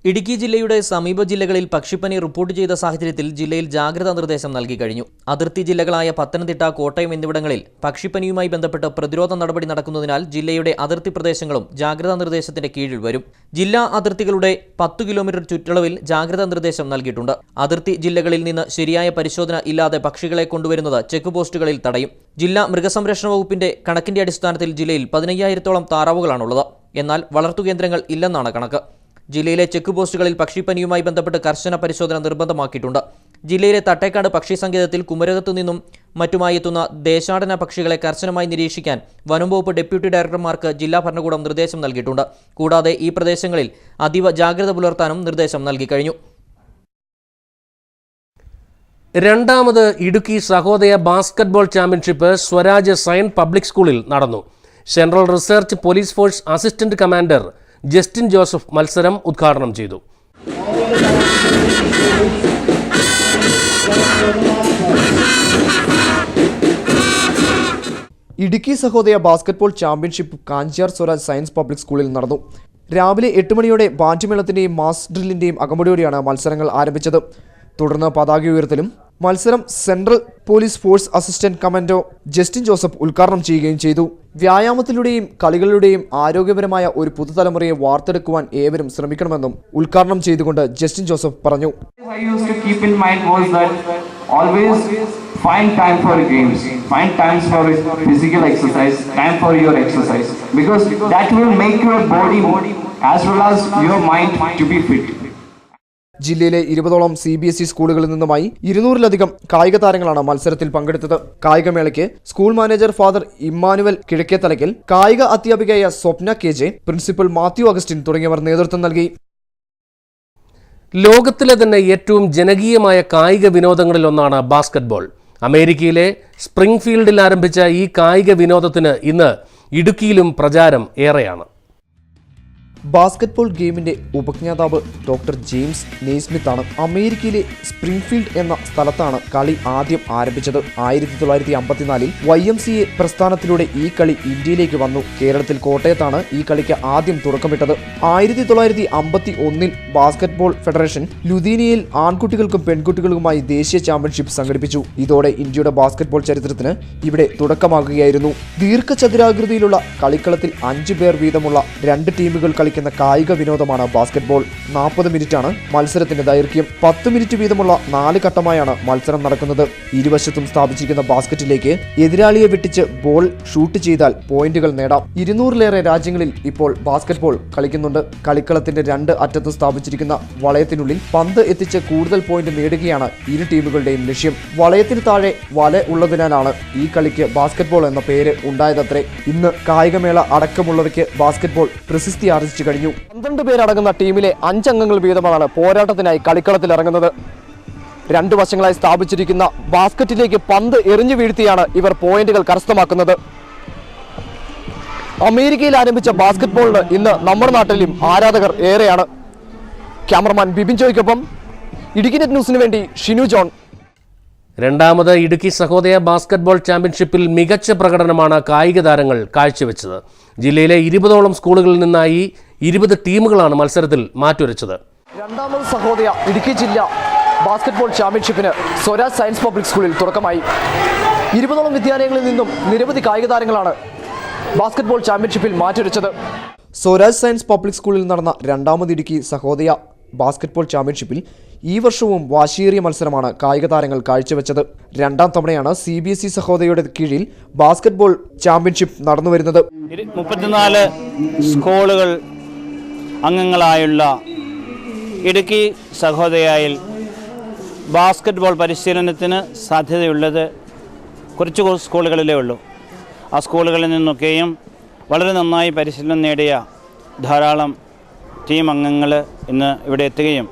ഇടുക്കി ജില്ലയുടെ സമീപ ജില്ലകളിൽ പക്ഷിപ്പനി റിപ്പോർട്ട് ചെയ്ത സാഹചര്യത്തിൽ ജില്ലയിൽ ജാഗ്രതാ നിർദ്ദേശം നൽകി കഴിഞ്ഞു. അതിർത്തി ജില്ലകളായ പത്തനംതിട്ട, കോട്ടയം എന്നിവിടങ്ങളിൽ പക്ഷിപ്പനിയുമായി ബന്ധപ്പെട്ട് പ്രതിരോധ നടപടി നടക്കുന്നതിനാൽ ജില്ലയുടെ അതിർത്തി പ്രദേശങ്ങളും ജാഗ്രതാ നിർദ്ദേശത്തിന്റെ കീഴിൽ വരും. ജില്ലാ അതിർത്തികളുടെ 10 കിലോമീറ്റർ ചുറ്റളവിൽ ജാഗ്രതാ നിർദ്ദേശം നൽകിയിട്ടുണ്ട്. അതിർത്തി ജില്ലകളിൽ നിന്ന് ശരിയായ പരിശോധന ഇല്ലാതെ പക്ഷികളെ കൊണ്ടുവരുന്നത് ചെക്ക് പോസ്റ്റുകളിൽ തടയും. ജില്ലാ മൃഗസംരക്ഷണ വകുപ്പിന്റെ കണക്കിന്റെ അടിസ്ഥാനത്തിൽ ജില്ലയിൽ 15,000-ഓളം താറാവുകളാണുള്ളത്. എന്നാൽ വളർത്തുകേന്ദ്രങ്ങൾ ഇല്ലെന്നാണ് കണക്ക്. ജില്ലയിലെ ചെക്ക് പോസ്റ്റുകളിൽ പക്ഷിപ്പനിയുമായി ബന്ധപ്പെട്ട് കർശന പരിശോധന നിർബന്ധമാക്കിയിട്ടുണ്ട്. ജില്ലയിലെ തട്ടേക്കാട് പക്ഷി സങ്കേതത്തിൽ കുമരകത്തു നിന്നും മറ്റുമായി എത്തുന്ന ദേശാടന പക്ഷികളെ കർശനമായി നിരീക്ഷിക്കാൻ വനംവകുപ്പ് ഡെപ്യൂട്ടി ഡയറക്ടർമാർക്ക് ജില്ലാ ഭരണകൂടം നിർദ്ദേശം നൽകിയിട്ടുണ്ട്. കൂടാതെ ഈ പ്രദേശങ്ങളിൽ അതീവ ജാഗ്രത പുലർത്താനും നിർദ്ദേശം നൽകി കഴിഞ്ഞു. രണ്ടാമത് Idukki Sahodaya basketball championship Swaraj science public സ്കൂളിൽ നടന്നു. Central research police force assistant commander Justin Joseph മത്സരം ഉദ്ഘാടനം ചെയ്തു. Idukki Sahodaya basketball championship Kanchiyar Swaraj science public സ്കൂളിൽ നടന്നു. രാവിലെ 8 മണിയോടെ ബാൻഡ്മേളത്തിന്റെയും മാസ് ഡ്രില്ലിന്റെയും അകമ്പടിയോടെയാണ് മത്സരങ്ങൾ ആരംഭിച്ചത്. തുടർന്ന് പതാക ഉയർത്തലും മത്സരം central police force assistant commando Justin Joseph ഉദ്ഘാടനം ചെയ്യുകയും ചെയ്തു. വ്യായാമത്തിലൂടെയും കളികളിലൂടെയും ആരോഗ്യപരമായ ഒരു പുതുതലമുറയെ വാർത്തെടുക്കുവാൻ ഏവരും ശ്രമിക്കണമെന്നും ഉദ്ഘാടനം ചെയ്തുകൊണ്ട് ജസ്റ്റിൻ ജോസഫ് പറഞ്ഞു. Find time for games, find times for physical exercise, time for your exercise, because that will make your body as well as your mind to be fit. ജില്ലയിലെ 20ഓളം CBSE സ്കൂളുകളിൽ നിന്നുമായി 200-ലധികം കായിക താരങ്ങളാണ് മത്സരത്തിൽ പങ്കെടുത്തത്. കായികമേളയ്ക്ക് സ്കൂൾ മാനേജർ ഫാദർ ഇമ്മാനുവൽ കിഴക്കേത്തലയ്ക്കൽ, കായിക അധ്യാപികയായ സ്വപ്ന KJ, principal Mathew Augustine തുടങ്ങിയവർ നേതൃത്വം നൽകി. ലോകത്തിലെ തന്നെ ഏറ്റവും ജനകീയമായ കായിക വിനോദങ്ങളിലൊന്നാണ് ബാസ്കറ്റ്ബോൾ. അമേരിക്കയിലെ സ്പ്രിംഗ്ഫീൽഡിൽ ആരംഭിച്ച ഈ കായിക വിനോദത്തിന് ഇന്ന് ഇടുക്കിയിലും പ്രചാരം ഏറെയാണ്. ബാസ്കറ്റ്ബോൾ ഗെയിമിന്റെ ഉപജ്ഞാതാവ് ഡോക്ടർ ജെയിംസ് നെയ്സ്മിത്ത് ആണ്. അമേരിക്കയിലെ സ്പ്രിംഗ്ഫീൽഡ് എന്ന സ്ഥലത്താണ് കളി ആദ്യം ആരംഭിച്ചത്. 1954-ൽ YMCA പ്രസ്ഥാനത്തിലൂടെ ഈ കളി ഇന്ത്യയിലേക്ക് വന്നു. കേരളത്തിൽ കോട്ടയത്താണ് ഈ കളിക്ക് ആദ്യം തുടക്കമിട്ടത്. 1951-ൽ ബാസ്കറ്റ്ബോൾ ഫെഡറേഷൻ ലുധീനിയയിൽ ആൺകുട്ടികൾക്കും പെൺകുട്ടികൾക്കുമായി ദേശീയ ചാമ്പ്യൻഷിപ്പ് സംഘടിപ്പിച്ചു. ഇതോടെ ഇന്ത്യയുടെ ബാസ്കറ്റ്ബോൾ ചരിത്രത്തിന് ഇവിടെ തുടക്കമാകുകയായിരുന്നു. ദീർഘചതുരാകൃതിയിലുള്ള കളിക്കളത്തിൽ 5 പേർ വീതമുള്ള 2 ടീമുകൾ കളിക്കുന്ന കായിക വിനോദമാണ് ബാസ്കറ്റ്ബോൾ. 40 മിനിറ്റാണ് മത്സരത്തിന്റെ ദൈർഘ്യം. 10 മിനിറ്റ് വീതമുള്ള 4 ഘട്ടമായാണ് മത്സരം നടക്കുന്നത്. ഇരുവശത്തും സ്ഥാപിച്ചിരിക്കുന്ന ബാസ്കറ്റിലേക്ക് എതിരാളിയെ വെട്ടിച്ച് ബോൾ ഷൂട്ട് ചെയ്താൽ പോയിന്റുകൾ നേടാം. 200-ലേറെ രാജ്യങ്ങളിൽ ഇപ്പോൾ ബാസ്കറ്റ്ബോൾ കളിക്കുന്നുണ്ട്. കളിക്കളത്തിന്റെ 2 അറ്റത്ത് സ്ഥാപിച്ചിരിക്കുന്ന വളയത്തിനുള്ളിൽ പന്ത് എത്തിച്ച് കൂടുതൽ പോയിന്റ് നേടുകയാണ് ഇരു ടീമുകളുടെയും ലക്ഷ്യം. വളയത്തിന് താഴെ വല ഉള്ളതിനാലാണ് ഈ കളിക്ക് ബാസ്കറ്റ്ബോൾ എന്ന പേര് ഉണ്ടായതത്രേ. ഇന്ന് കായികമേള അടക്കമുള്ളവയ്ക്ക് ബാസ്കറ്റ്ബോൾ പ്രശസ്തി ആർജിച്ചു കഴിഞ്ഞു. 12 പേരടങ്ങുന്ന ടീമിലെ 5 അംഗങ്ങൾ വീതമാണ് പോരാട്ടത്തിനായി കളിക്കളത്തിൽ ഇറങ്ങുന്നത്. 2 വശങ്ങളായി സ്ഥാപിച്ചിരിക്കുന്ന ബാസ്കറ്റിലേക്ക് പന്ത് എറിഞ്ഞു വീഴ്ത്തിയാണ് ഇവർ പോയിന്റുകൾ കരസ്ഥമാക്കുന്നത്. അമേരിക്കയിൽ ആരംഭിച്ച ബാസ്കറ്റ്ബോളിന് ഇന്ന് നമ്മുടെ നാട്ടിലും ആരാധകർ ഏറെയാണ്. ക്യാമറമാൻ ബിബിൻ ജോയ്ക്കൊപ്പം ഇടുക്കി നെറ്റ് ന്യൂസിന് വേണ്ടി ഷിനു ജോൺ. രണ്ടാമത് ഇടുക്കി സഹോദയ ബാസ്കറ്റ്ബോൾ ചാമ്പ്യൻഷിപ്പിൽ മികച്ച പ്രകടനമാണ് കായിക താരങ്ങൾ കാഴ്ചവെച്ചത്. ജില്ലയിലെ 20ഓളം സ്കൂളുകളിൽ നിന്നായി 20 ടീമുകളാണ് മത്സരത്തിൽ മാറ്റുരച്ചത്. രണ്ടാമത് സഹോദയ ഇടുക്കി ജില്ല ബാസ്കറ്റ്ബോൾ ചാമ്പ്യൻഷിപ്പിന് സ്വരാജ് സയൻസ് പബ്ലിക് സ്കൂളിൽ തുടക്കമായി. 20ഓളം വിദ്യാലയങ്ങളിൽ നിന്നും നിരവധി കായിക താരങ്ങളാണ് ബാസ്കറ്റ്ബോൾ ചാമ്പ്യൻഷിപ്പിൽ മാറ്റുരച്ചത്. സ്വരാജ് സയൻസ് പബ്ലിക് സ്കൂളിൽ നടന്ന രണ്ടാമത് ഇടുക്കി സഹോദയ ബാസ്കറ്റ്ബോൾ ചാമ്പ്യൻഷിപ്പിൽ ഈ വർഷവും വാശിയേറിയ മത്സരമാണ് കായിക താരങ്ങൾ കാഴ്ചവെച്ചത്. 2ാം തവണയാണ് CBSE സഹോദയയുടെ കീഴിൽ ബാസ്കറ്റ്ബോൾ ചാമ്പ്യൻഷിപ്പ് നടന്നുവരുന്നത്. 34 സ്കൂളുകൾ അംഗങ്ങളായുള്ള ഇടുക്കി സഹോദയയിൽ ബാസ്കറ്റ്ബോൾ പരിശീലനത്തിന് സാധ്യതയുള്ളത് കുറച്ച് സ്കൂളുകളിലേ ഉള്ളൂ. ആ സ്കൂളുകളിൽ നിന്നൊക്കെയും വളരെ നന്നായി പരിശീലനം നേടിയ ധാരാളം ടീം അംഗങ്ങൾ ഇന്ന് ഇവിടെ എത്തുകയും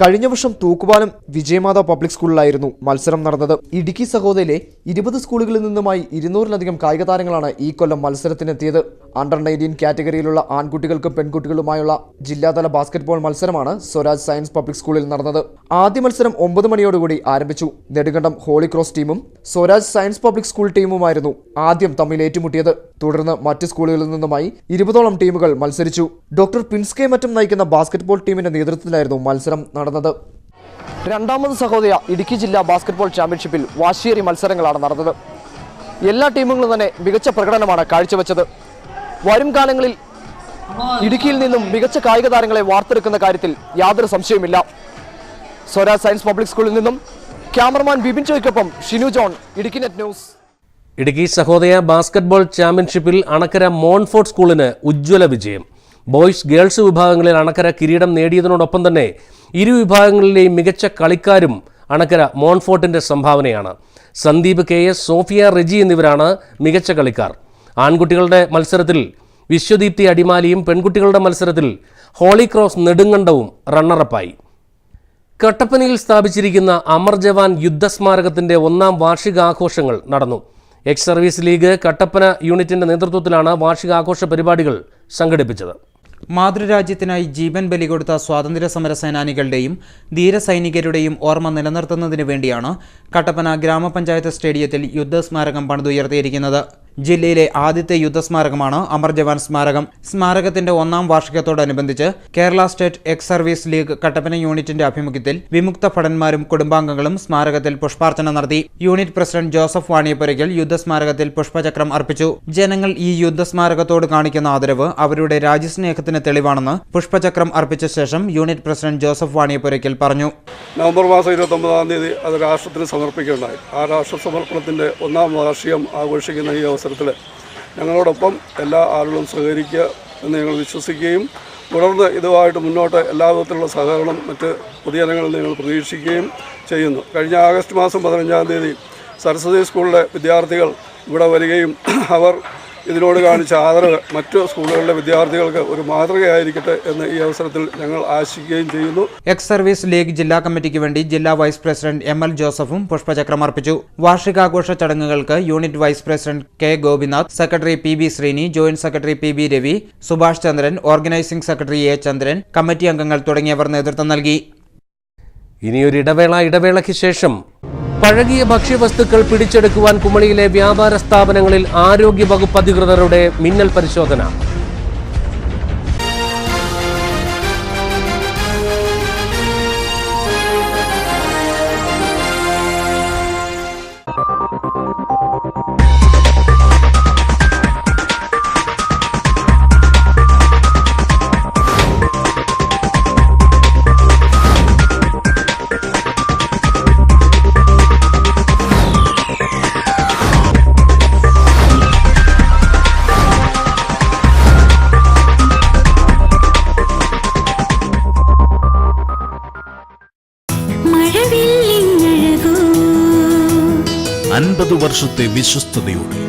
കഴിഞ്ഞ വർഷം തൂക്കുപാലം വിജയമാത പബ്ലിക് സ്കൂളിലായിരുന്നു മത്സരം നടന്നത്. ഇടുക്കി സഹോദയിലെ 20 സ്കൂളുകളിൽ നിന്നുമായി 200-ലധികം കായിക താരങ്ങളാണ് ഈ കൊല്ലം മത്സരത്തിനെത്തിയത്. അണ്ടർ 19 കാറ്റഗറിയിലുള്ള ആൺകുട്ടികൾക്കും പെൺകുട്ടികളുമായുള്ള ജില്ലാതല ബാസ്കറ്റ്ബോൾ മത്സരമാണ് സ്വരാജ് സയൻസ് പബ്ലിക് സ്കൂളിൽ നടന്നത്. ആദ്യ മത്സരം 9 മണിയോടുകൂടി ആരംഭിച്ചു. നെടുങ്കണ്ടം ഹോളി ക്രോസ് ടീമും സ്വരാജ് സയൻസ് പബ്ലിക് സ്കൂൾ ടീമുമായിരുന്നു ആദ്യം തമ്മിൽ ഏറ്റുമുട്ടിയത്. തുടർന്ന് മറ്റ് സ്കൂളുകളിൽ നിന്നുമായി 20ഓളം ടീമുകൾ മത്സരിച്ചു. ഡോക്ടർ പ്രിൻസ് കെ മറ്റം നയിക്കുന്ന ബാസ്കറ്റ്ബോൾ ടീമിന്റെ നേതൃത്വത്തിലായിരുന്നു മത്സരം നടന്നത്. രണ്ടാമത് സഹോദയ ഇടുക്കി ജില്ലാ ബാസ്കറ്റ്ബോൾ ചാമ്പ്യൻഷിപ്പിൽ വാശിയേറിയ മത്സരങ്ങളാണ് നടന്നത്. എല്ലാ ടീമുകളും തന്നെ മികച്ച പ്രകടനമാണ് കാഴ്ചവെച്ചത്. വരും കാലങ്ങളിൽ ഇടുക്കിയിൽ നിന്നും മികച്ച കായിക താരങ്ങളെ വാർത്തെടുക്കുന്ന കാര്യത്തിൽ യാതൊരു സംശയവുമില്ല. സ്വരാജ് സയൻസ് പബ്ലിക് സ്കൂളിൽ നിന്നും ക്യാമറമാൻ ബിബിൻ ചോയ്ക്കൊപ്പം Shinu John, Idukki net news. Idukki Sahodaya basketball ചാമ്പ്യൻഷിപ്പിൽ അണക്കര മോൺഫോർട്ട് സ്കൂളിന് ഉജ്ജ്വല വിജയം. ബോയ്സ് ഗേൾസ് വിഭാഗങ്ങളിൽ അണക്കര കിരീടം നേടിയതിനോടൊപ്പം തന്നെ ഇരു വിഭാഗങ്ങളിലെയും മികച്ച കളിക്കാരും അണക്കര മോൺഫോർട്ടിന്റെ സംഭാവനയാണ്. സന്ദീപ് KS, സോഫിയ റെജി എന്നിവരാണ് മികച്ച കളിക്കാർ. ആൺകുട്ടികളുടെ മത്സരത്തിൽ വിശ്വദീപ്തി അടിമാലിയും പെൺകുട്ടികളുടെ മത്സരത്തിൽ ഹോളി ക്രോസ് നെടുങ്കണ്ടവും റണ്ണറപ്പായി. കട്ടപ്പനയിൽ സ്ഥാപിച്ചിരിക്കുന്ന അമർ ജവാൻ യുദ്ധസ്മാരകത്തിന്റെ 1ാം വാർഷികാഘോഷങ്ങൾ നടന്നു. എക്സ് സർവീസ് ലീഗ് കട്ടപ്പന യൂണിറ്റിന്റെ നേതൃത്വത്തിലാണ് വാർഷികാഘോഷ പരിപാടികൾ സംഘടിപ്പിച്ചത്. മാതൃരാജ്യത്തിനായി ജീവൻ ബലി കൊടുത്ത സ്വാതന്ത്ര്യ സമര സേനാനികളുടെയും ധീരസൈനികരുടെയും ഓർമ്മ നിലനിർത്തുന്നതിന് വേണ്ടിയാണ് കട്ടപ്പന ഗ്രാമപഞ്ചായത്ത് സ്റ്റേഡിയത്തിൽ യുദ്ധസ്മാരകം പണിതുയർത്തിയിരിക്കുന്നത്. ജില്ലയിലെ ആദ്യത്തെ യുദ്ധസ്മാരകമാണ് അമർ ജവാൻ സ്മാരകം. സ്മാരകത്തിന്റെ 1ാം വാർഷികത്തോടനുബന്ധിച്ച് Kerala state ex service league Kattappana യൂണിറ്റിന്റെ ആഭിമുഖ്യത്തിൽ വിമുക്ത ഭടന്മാരും കുടുംബാംഗങ്ങളും സ്മാരകത്തിൽ പുഷ്പാർച്ചന നടത്തി. യൂണിറ്റ് പ്രസിഡന്റ് ജോസഫ് വാണിയപ്പുരയ്ക്കൽ യുദ്ധസ്മാരകത്തിൽ പുഷ്പചക്രം അർപ്പിച്ചു. ജനങ്ങൾ ഈ യുദ്ധസ്മാരകത്തോട് കാണിക്കുന്ന ആദരവ് അവരുടെ രാജ്യസ്നേഹത്തിന് തെളിവാണെന്ന് പുഷ്പചക്രം അർപ്പിച്ച ശേഷം യൂണിറ്റ് പ്രസിഡന്റ് ജോസഫ് വാണിയപ്പുരയ്ക്കൽ പറഞ്ഞു. നവംബർ മാസം 29-ാം തീയതി അത് രാഷ്ട്രത്തിന് സമർപ്പിക്കുകയുണ്ടായി. ആ രാഷ്ട്ര സമർപ്പണത്തിന്റെ 1ാം വാർഷികം ആഘോഷിക്കുന്ന ഈ അവസരത്തിൽ ഞങ്ങളോടൊപ്പം എല്ലാ ആളുകളും സഹകരിക്കുക എന്ന് ഞങ്ങൾ വിശ്വസിക്കുകയും തുടർന്ന് ഇതുമായിട്ട് മുന്നോട്ട് എല്ലാ വിധത്തിലുള്ള സഹകരണം മറ്റ് പൊതുജനങ്ങളിൽ ഞങ്ങൾ പ്രതീക്ഷിക്കുകയും ചെയ്യുന്നു. കഴിഞ്ഞ ആഗസ്റ്റ് മാസം 15-ാം തീയതി സരസ്വതി സ്കൂളിലെ വിദ്യാർത്ഥികൾ ഇവിടെ വരികയും അവർ ഇതിനോട് കാണിച്ച ആദരവ് മറ്റു സ്കൂളുകളിലെ വിദ്യാർത്ഥികൾക്ക് ഒരു മാതൃകയായിരിക്കട്ടെ എന്ന് ഈ അവസരത്തിൽ ഞങ്ങൾ ആശിക്കുകയും ചെയ്യുന്നു. എക്സ് സർവീസ് ലീഗ് ജില്ലാ കമ്മിറ്റിക്ക് വേണ്ടി ജില്ലാ വൈസ് പ്രസിഡന്റ് ML ജോസഫും പുഷ്പചക്രം അർപ്പിച്ചു. വാർഷികാഘോഷ ചടങ്ങുകൾക്ക് unit vice president K Gopinath, secretary PB Srini, joint secretary PB Ravi, Subhash Chandran, organising secretary A Chandran, committee അംഗങ്ങൾ തുടങ്ങിയവർ നേതൃത്വം നൽകി. ഇനിയൊരു ഇടവേളയ്ക്ക് ശേഷം പഴകിയ ഭക്ഷ്യവസ്തുക്കൾ പിടിച്ചെടുക്കുവാൻ കുമളിയിലെ വ്യാപാര സ്ഥാപനങ്ങളിൽ ആരോഗ്യ വകുപ്പ് അധികൃതരുടെ മിന്നൽ പരിശോധന. വർഷത്തെ വിശ്വസ്തയോടെ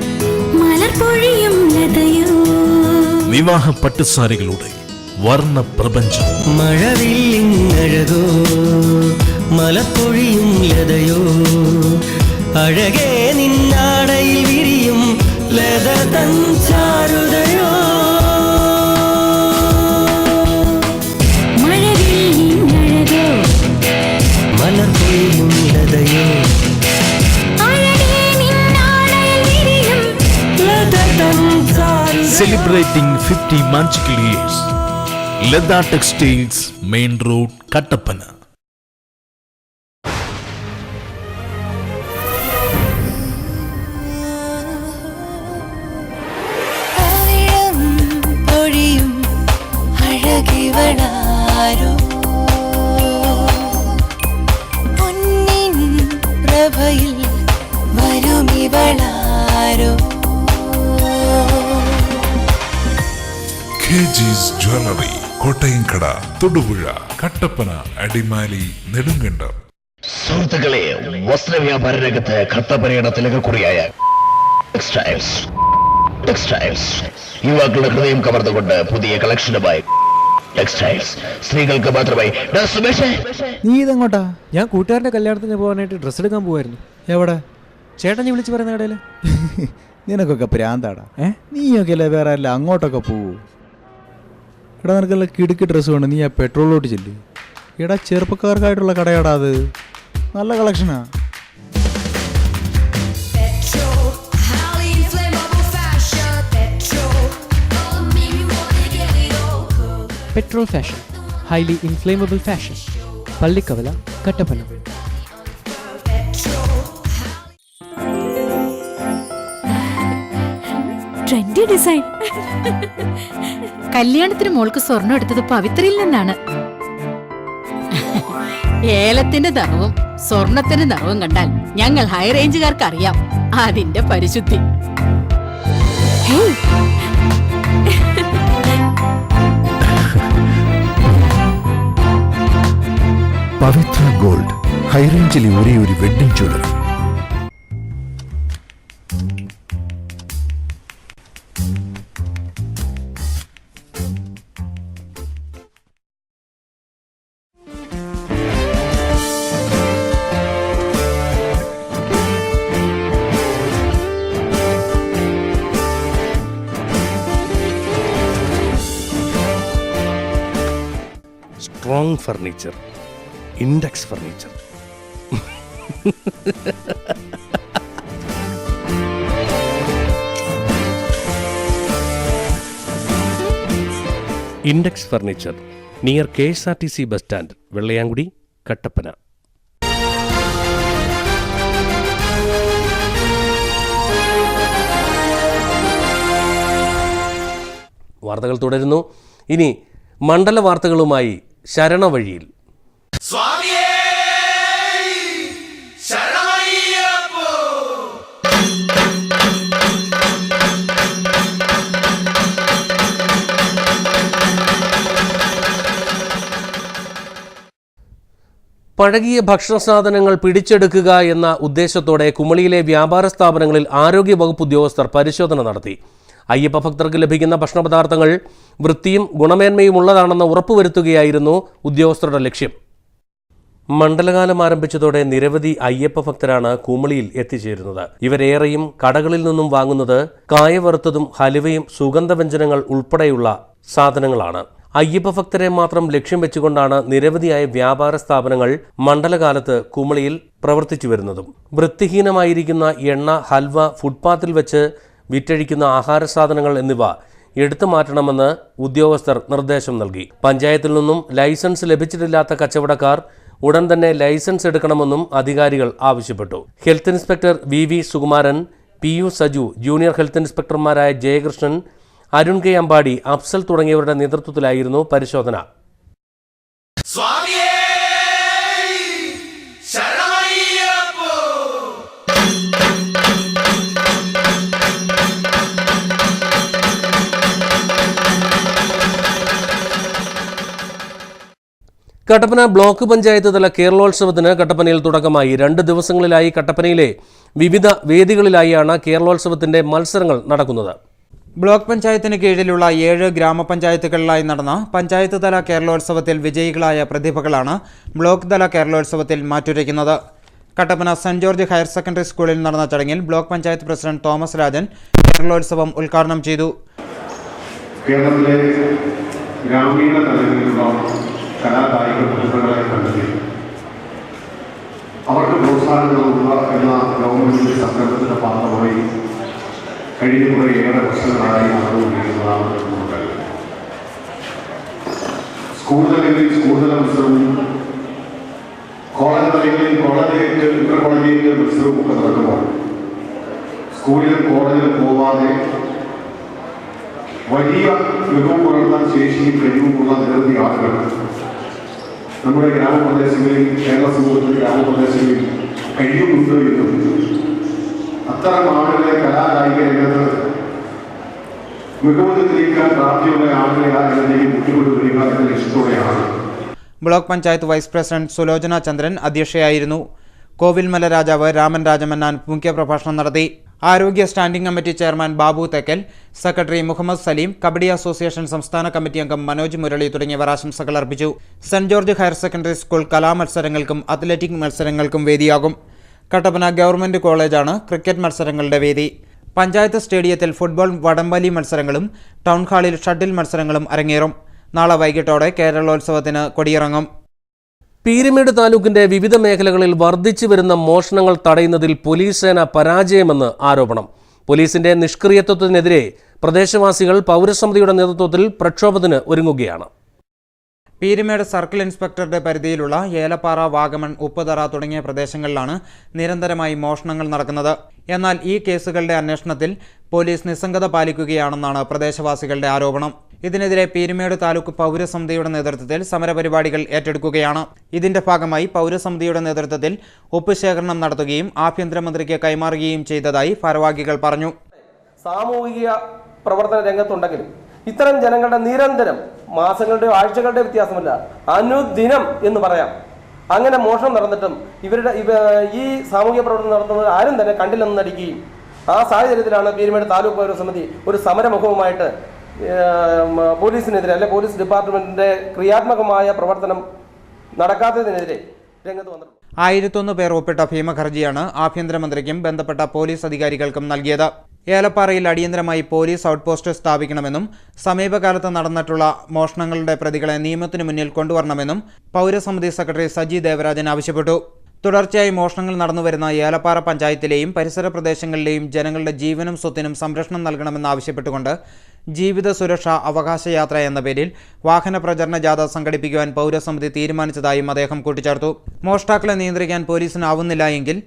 വിവാഹ പട്ടുസാരികളുടെ വർണ്ണ പ്രപഞ്ചം. മഴവില്ലിങ്ങഴകോ മലപ്പൊഴിയും ലതയോ അഴകേ നിന്നാടയിൽ വിരിയും Latha തഞ്ചാരുതയോ മഴവില്ലിങ്ങഴകോ മലപ്പൊഴിയും ലതയോ Celebrating 50 magical years. Ledda Textiles, Main Road, Kattapana. പൊന്നിൻ പ്രഭയിൽ വരുമിവളാരോ KG's Jewelry, കോട്ടയംകട, തൊടുപുഴ, കട്ടപ്പന, അടിമാലി, നെടുങ്കണ്ടം. സുഹൃത്തുക്കളെ, വസ്ത്രവ്യാപാര രംഗത്ത് കട്ടപ്പനയുടെ തിലകക്കുറിയായ ടെക്സ്റ്റൈൽസ് യുവാക്കളുടെ ഹൃദയം കവർന്നുകൊണ്ട് പുതിയ കളക്ഷനുമായി ടെക്സ്റ്റൈൽസ്, സ്ത്രീകൾക്ക് മാത്രമായി. നീ ഇതെങ്ങോട്ടാ? ഞാൻ കൂട്ടുകാരന്റെ കല്യാണത്തിന് പോകാനായിട്ട് ഡ്രസ്സ് എടുക്കാൻ പോവായിരുന്നു. എവിടെ? ചേട്ടൻ വിളിച്ച് പറയുന്ന കടയിൽ. നിനക്കൊക്കെ പ്രാന്താടാ. നീയൊക്കെ അല്ലേ വേറെ അല്ല അങ്ങോട്ടൊക്കെ പോവൂ. എടാ നിനക്കല്ല കിടുക്കി ഡ്രസ്സ് വേണം, നീ ആ പെട്രോളിലോട്ട് ചെല്ലു. എടാ ചെറുപ്പക്കാർക്കായിട്ടുള്ള കടയാടാ അത്, നല്ല കളക്ഷനാ. Petrol fashion, highly inflammable fashion, Pallikkavala, Kattappana. Trendy design. കല്യാണത്തിന് മോൾക്ക് സ്വർണ്ണം എടുത്തത് പവിത്രയിൽ നിന്നാണ്. ഏലത്തിന്റെ നിറവും സ്വർണത്തിന്റെ നിറവും കണ്ടാൽ ഞങ്ങൾ ഹൈ റേഞ്ചുകാർക്ക് അറിയാം അതിന്റെ പരിശുദ്ധി. പവിത്ര ഗോൾഡ്, ഹൈറേഞ്ചിലെ ഒരേ ഒരു wedding jewellery. Strong furniture, index furniture. Index furniture, near KSRTC bus stand, Vellayamkudi, Kattappana. വാർത്തകൾ തുടരുന്നു. ഇനി മണ്ഡല വാർത്തകളുമായി ശരണവഴിയിൽ. പഴകിയ ഭക്ഷണ സാധനങ്ങൾ പിടിച്ചെടുക്കുക എന്ന ഉദ്ദേശത്തോടെ കുമളിയിലെ വ്യാപാര സ്ഥാപനങ്ങളിൽ ആരോഗ്യവകുപ്പ് ഉദ്യോഗസ്ഥർ പരിശോധന നടത്തി. അയ്യപ്പ ഭക്തർക്ക് ലഭിക്കുന്ന ഭക്ഷണപദാർത്ഥങ്ങൾ വൃത്തിയും ഗുണമേന്മയും ഉള്ളതാണെന്ന് ഉറപ്പുവരുത്തുകയായിരുന്നു ഉദ്യോഗസ്ഥരുടെ ലക്ഷ്യം. മണ്ഡലകാലം ആരംഭിച്ചതോടെ നിരവധി അയ്യപ്പ ഭക്തരാണ് കുമളിയിൽ എത്തിച്ചേരുന്നത്. ഇവരേറെയും കടകളിൽ നിന്നും വാങ്ങുന്നത് കായവറുത്തതും ഹലുവയും സുഗന്ധവ്യഞ്ജനങ്ങൾ ഉൾപ്പെടെയുള്ള സാധനങ്ങളാണ്. അയ്യപ്പ ഭക്തരെ മാത്രം ലക്ഷ്യം വെച്ചുകൊണ്ടാണ് നിരവധിയായ വ്യാപാര സ്ഥാപനങ്ങൾ മണ്ഡലകാലത്ത് കുമളിയിൽ പ്രവർത്തിച്ചു വരുന്നതും. വൃത്തിഹീനമായിരിക്കുന്ന എണ്ണ, ഹൽവ, ഫുട്പാത്തിൽ വെച്ച് വിറ്റഴിക്കുന്ന ആഹാര സാധനങ്ങൾ എന്നിവ എടുത്തു മാറ്റണമെന്ന് ഉദ്യോഗസ്ഥർ നിർദ്ദേശം നൽകി. പഞ്ചായത്തിൽ നിന്നും ലൈസൻസ് ലഭിച്ചിട്ടില്ലാത്ത കച്ചവടക്കാർ ഉടൻ തന്നെ ലൈസൻസ് എടുക്കണമെന്നും അധികാരികൾ ആവശ്യപ്പെട്ടു. Health inspector VV Sukumaran, PU Saju, junior health ഇൻസ്പെക്ടർമാരായ ജയകൃഷ്ണൻ, അരുൺ കെ അമ്പാടി, അഫ്സൽ തുടങ്ങിയവരുടെ നേതൃത്വത്തിലായിരുന്നു പരിശോധന. കട്ടപ്പന ബ്ലോക്ക് പഞ്ചായത്ത് തല കേരളോത്സവത്തിന് കട്ടപ്പനയിൽ തുടക്കമായി. 2 ദിവസങ്ങളിലായി കട്ടപ്പനയിലെ വിവിധ വേദികളിലായാണ് കേരളോത്സവത്തിന്റെ മത്സരങ്ങൾ നടക്കുന്നത്. ബ്ലോക്ക് പഞ്ചായത്തിന് കീഴിലുള്ള 7 ഗ്രാമപഞ്ചായത്തുകളിലായി നടന്ന പഞ്ചായത്ത് തല കേരളോത്സവത്തിൽ വിജയികളായ പ്രതിഭകളാണ് ബ്ലോക്ക് തല കേരളോത്സവത്തിൽ മാറ്റുരയ്ക്കുന്നത്. Kattappana saint George higher secondary സ്കൂളിൽ നടന്ന ചടങ്ങിൽ ബ്ലോക്ക് പഞ്ചായത്ത് പ്രസിഡന്റ് തോമസ് രാജൻ കേരളോത്സവം ഉദ്ഘാടനം ചെയ്തു. കേരളത്തിലെ ഗ്രാമീണ തലങ്ങളിലുള്ള കലാകായിക പ്രതിഭകളെ കണ്ടെത്തി അവർക്ക് പ്രോത്സാഹനം നൽകുക എന്ന ഗവൺമെന്റിന്റെ സംരംഭത്തിന്റെ ഭാഗമായി കഴിഞ്ഞ കുറേയേറെ വർഷങ്ങളായി നടന്നുകൊണ്ടിരിക്കുന്നതാണ് നമുക്കറിയാം. സ്കൂൾ തലങ്ങളിൽ സ്കൂൾ തല മത്സരവും കോളേജ് തലങ്ങളിൽ കോളേജ് ഇന്റർ കോളേജ് മത്സരവും ഒക്കെ നടക്കുമ്പോൾ സ്കൂളിലും കോളേജിലും പോവാതെ വലിയ മികവ് പുലർത്താൻ ശേഷിയും കഴിവുമുള്ള നിരവധി ആളുകൾ നമ്മുടെ ഗ്രാമപ്രദേശങ്ങളിൽ, കേരള സമൂഹത്തിലെ ഗ്രാമപ്രദേശങ്ങളിൽ കഴിയുന്നുണ്ട് എന്നും അത്തരം ആളുകളെ കലാകായിക രംഗത്ത് മികവ് തെളിയിക്കാൻ പ്രാപ്തിയുള്ള ആളുകളെ ആ രംഗത്തേക്ക് കൂട്ടിക്കൊണ്ടുവരിക എന്ന ലക്ഷ്യത്തോടെയാണ്. Block panchayat vice president Sulochana Chandran അധ്യക്ഷയായിരുന്നു. കോവിൽമല രാജാവ് രാമൻ രാജമന്നാൻ മുഖ്യപ്രഭാഷണം നടത്തി. ആരോഗ്യ standing committee chairman Babu Thekkal, secretary Muhammad Saleem, kabaddi association സംസ്ഥാന കമ്മിറ്റി അംഗം മനോജ് മുരളി തുടങ്ങിയവർ ആശംസകൾ അർപ്പിച്ചു. Saint George higher secondary school കലാമത്സരങ്ങൾക്കും അത്ലറ്റിക് മത്സരങ്ങൾക്കും വേദിയാകും. കട്ടപ്പന ഗവൺമെന്റ് കോളേജാണ് ക്രിക്കറ്റ് മത്സരങ്ങളുടെ വേദി. പഞ്ചായത്ത് സ്റ്റേഡിയത്തിൽ ഫുട്ബോൾ, വടംവലി മത്സരങ്ങളും ടൗൺ ഹാളിൽ ഷട്ടിൽ മത്സരങ്ങളും അരങ്ങേറും. നാളെ വൈകിട്ടോടെ കേരളോത്സവത്തിന് കൊടിയിറങ്ങും. പീരുമേട് താലൂക്കിന്റെ വിവിധ മേഖലകളിൽ വർദ്ധിച്ചു വരുന്ന മോഷണങ്ങൾ തടയുന്നതിൽ പോലീസ് സേന പരാജയമെന്ന് ആരോപണം. പോലീസിന്റെ നിഷ്ക്രിയത്വത്തിനെതിരെ പ്രദേശവാസികൾ പൗരസമിതിയുടെ നേതൃത്വത്തിൽ പ്രക്ഷോഭത്തിന് ഒരുങ്ങുകയാണ്. പീരുമേട് സർക്കിൾ ഇൻസ്പെക്ടറുടെ പരിധിയിലുള്ള ഏലപ്പാറ, വാഗമൺ, ഉപ്പുതറ തുടങ്ങിയ പ്രദേശങ്ങളിലാണ് നിരന്തരമായി മോഷണങ്ങൾ നടക്കുന്നത്. എന്നാൽ ഈ കേസുകളുടെ അന്വേഷണത്തിൽ പോലീസ് നിസ്സംഗത പാലിക്കുകയാണെന്നാണ് പ്രദേശവാസികളുടെ ആരോപണം. ഇതിനെതിരെ പീരുമേട് താലൂക്ക് പൗരസമിതിയുടെ നേതൃത്വത്തിൽ സമരപരിപാടികൾ ഏറ്റെടുക്കുകയാണ്. ഇതിന്റെ ഭാഗമായി പൗരസമിതിയുടെ നേതൃത്വത്തിൽ ഒപ്പ് ശേഖരണം നടത്തുകയും ആഭ്യന്തരമന്ത്രിക്ക് കൈമാറുകയും ചെയ്തതായി ഭാരവാഹികൾ പറഞ്ഞു. സാമൂഹിക പ്രവർത്തന രംഗത്തുണ്ടെങ്കിലും ഇത്തരം ജനങ്ങളുടെ നിരന്തരം മാസങ്ങളുടെയോ ആഴ്ചകളുടെയോ വ്യത്യാസമല്ല, അനുദിനം എന്ന് പറയാം, അങ്ങനെ മോഷണം നടന്നിട്ടും ഈ സാമൂഹിക പ്രവർത്തനം നടത്തുന്നത് ആരും തന്നെ കണ്ടില്ലെന്ന് നടിക്കുകയും ആ സാഹചര്യത്തിലാണ് പീരുമേട് താലൂക്ക് പൗരസമിതി ഒരു സമരമുഖവുമായിട്ട് പോലീസിനെതിരെ അല്ലെ പോലീസ് ഡിപ്പാർട്ട്മെന്റിന്റെ ക്രിയാത്മകമായ പ്രവർത്തനം നടക്കാത്തതിനെതിരെ രംഗത്ത് വന്നത്. 1001 പേർ ഒപ്പിട്ട ഭീമഹർജിയാണ് ആഭ്യന്തരമന്ത്രിക്കും ബന്ധപ്പെട്ട പോലീസ് അധികാരികൾക്കും നൽകിയത്. ഏലപ്പാറയിൽ അടിയന്തരമായി പോലീസ് ഔട്ട്പോസ്റ്റ് സ്ഥാപിക്കണമെന്നും സമീപകാലത്ത് നടന്നിട്ടുള്ള മോഷണങ്ങളുടെ പ്രതികളെ നിയമത്തിനു മുന്നിൽ കൊണ്ടുവരണമെന്നും പൗരസമിതി സെക്രട്ടറി സജി ദേവരാജൻ ആവശ്യപ്പെട്ടു. തുടർച്ചയായി മോഷണങ്ങൾ നടന്നുവരുന്ന ഏലപ്പാറ പഞ്ചായത്തിലെയും പരിസര പ്രദേശങ്ങളിലെയും ജനങ്ങളുടെ ജീവനും സ്വത്തിനും സംരക്ഷണം നൽകണമെന്നാവശ്യപ്പെട്ടുകൊണ്ട് ജീവിത സുരക്ഷ അവകാശയാത്ര എന്ന പേരിൽ വാഹന പ്രചരണ ജാഥ സംഘടിപ്പിക്കുവാൻ പൗരസമിതി തീരുമാനിച്ചതായും അദ്ദേഹം കൂട്ടിച്ചേർത്തു. മോഷ്ടാക്കളെ നിയന്ത്രിക്കാൻ പോലീസിനാവുന്നില്ല എങ്കിൽ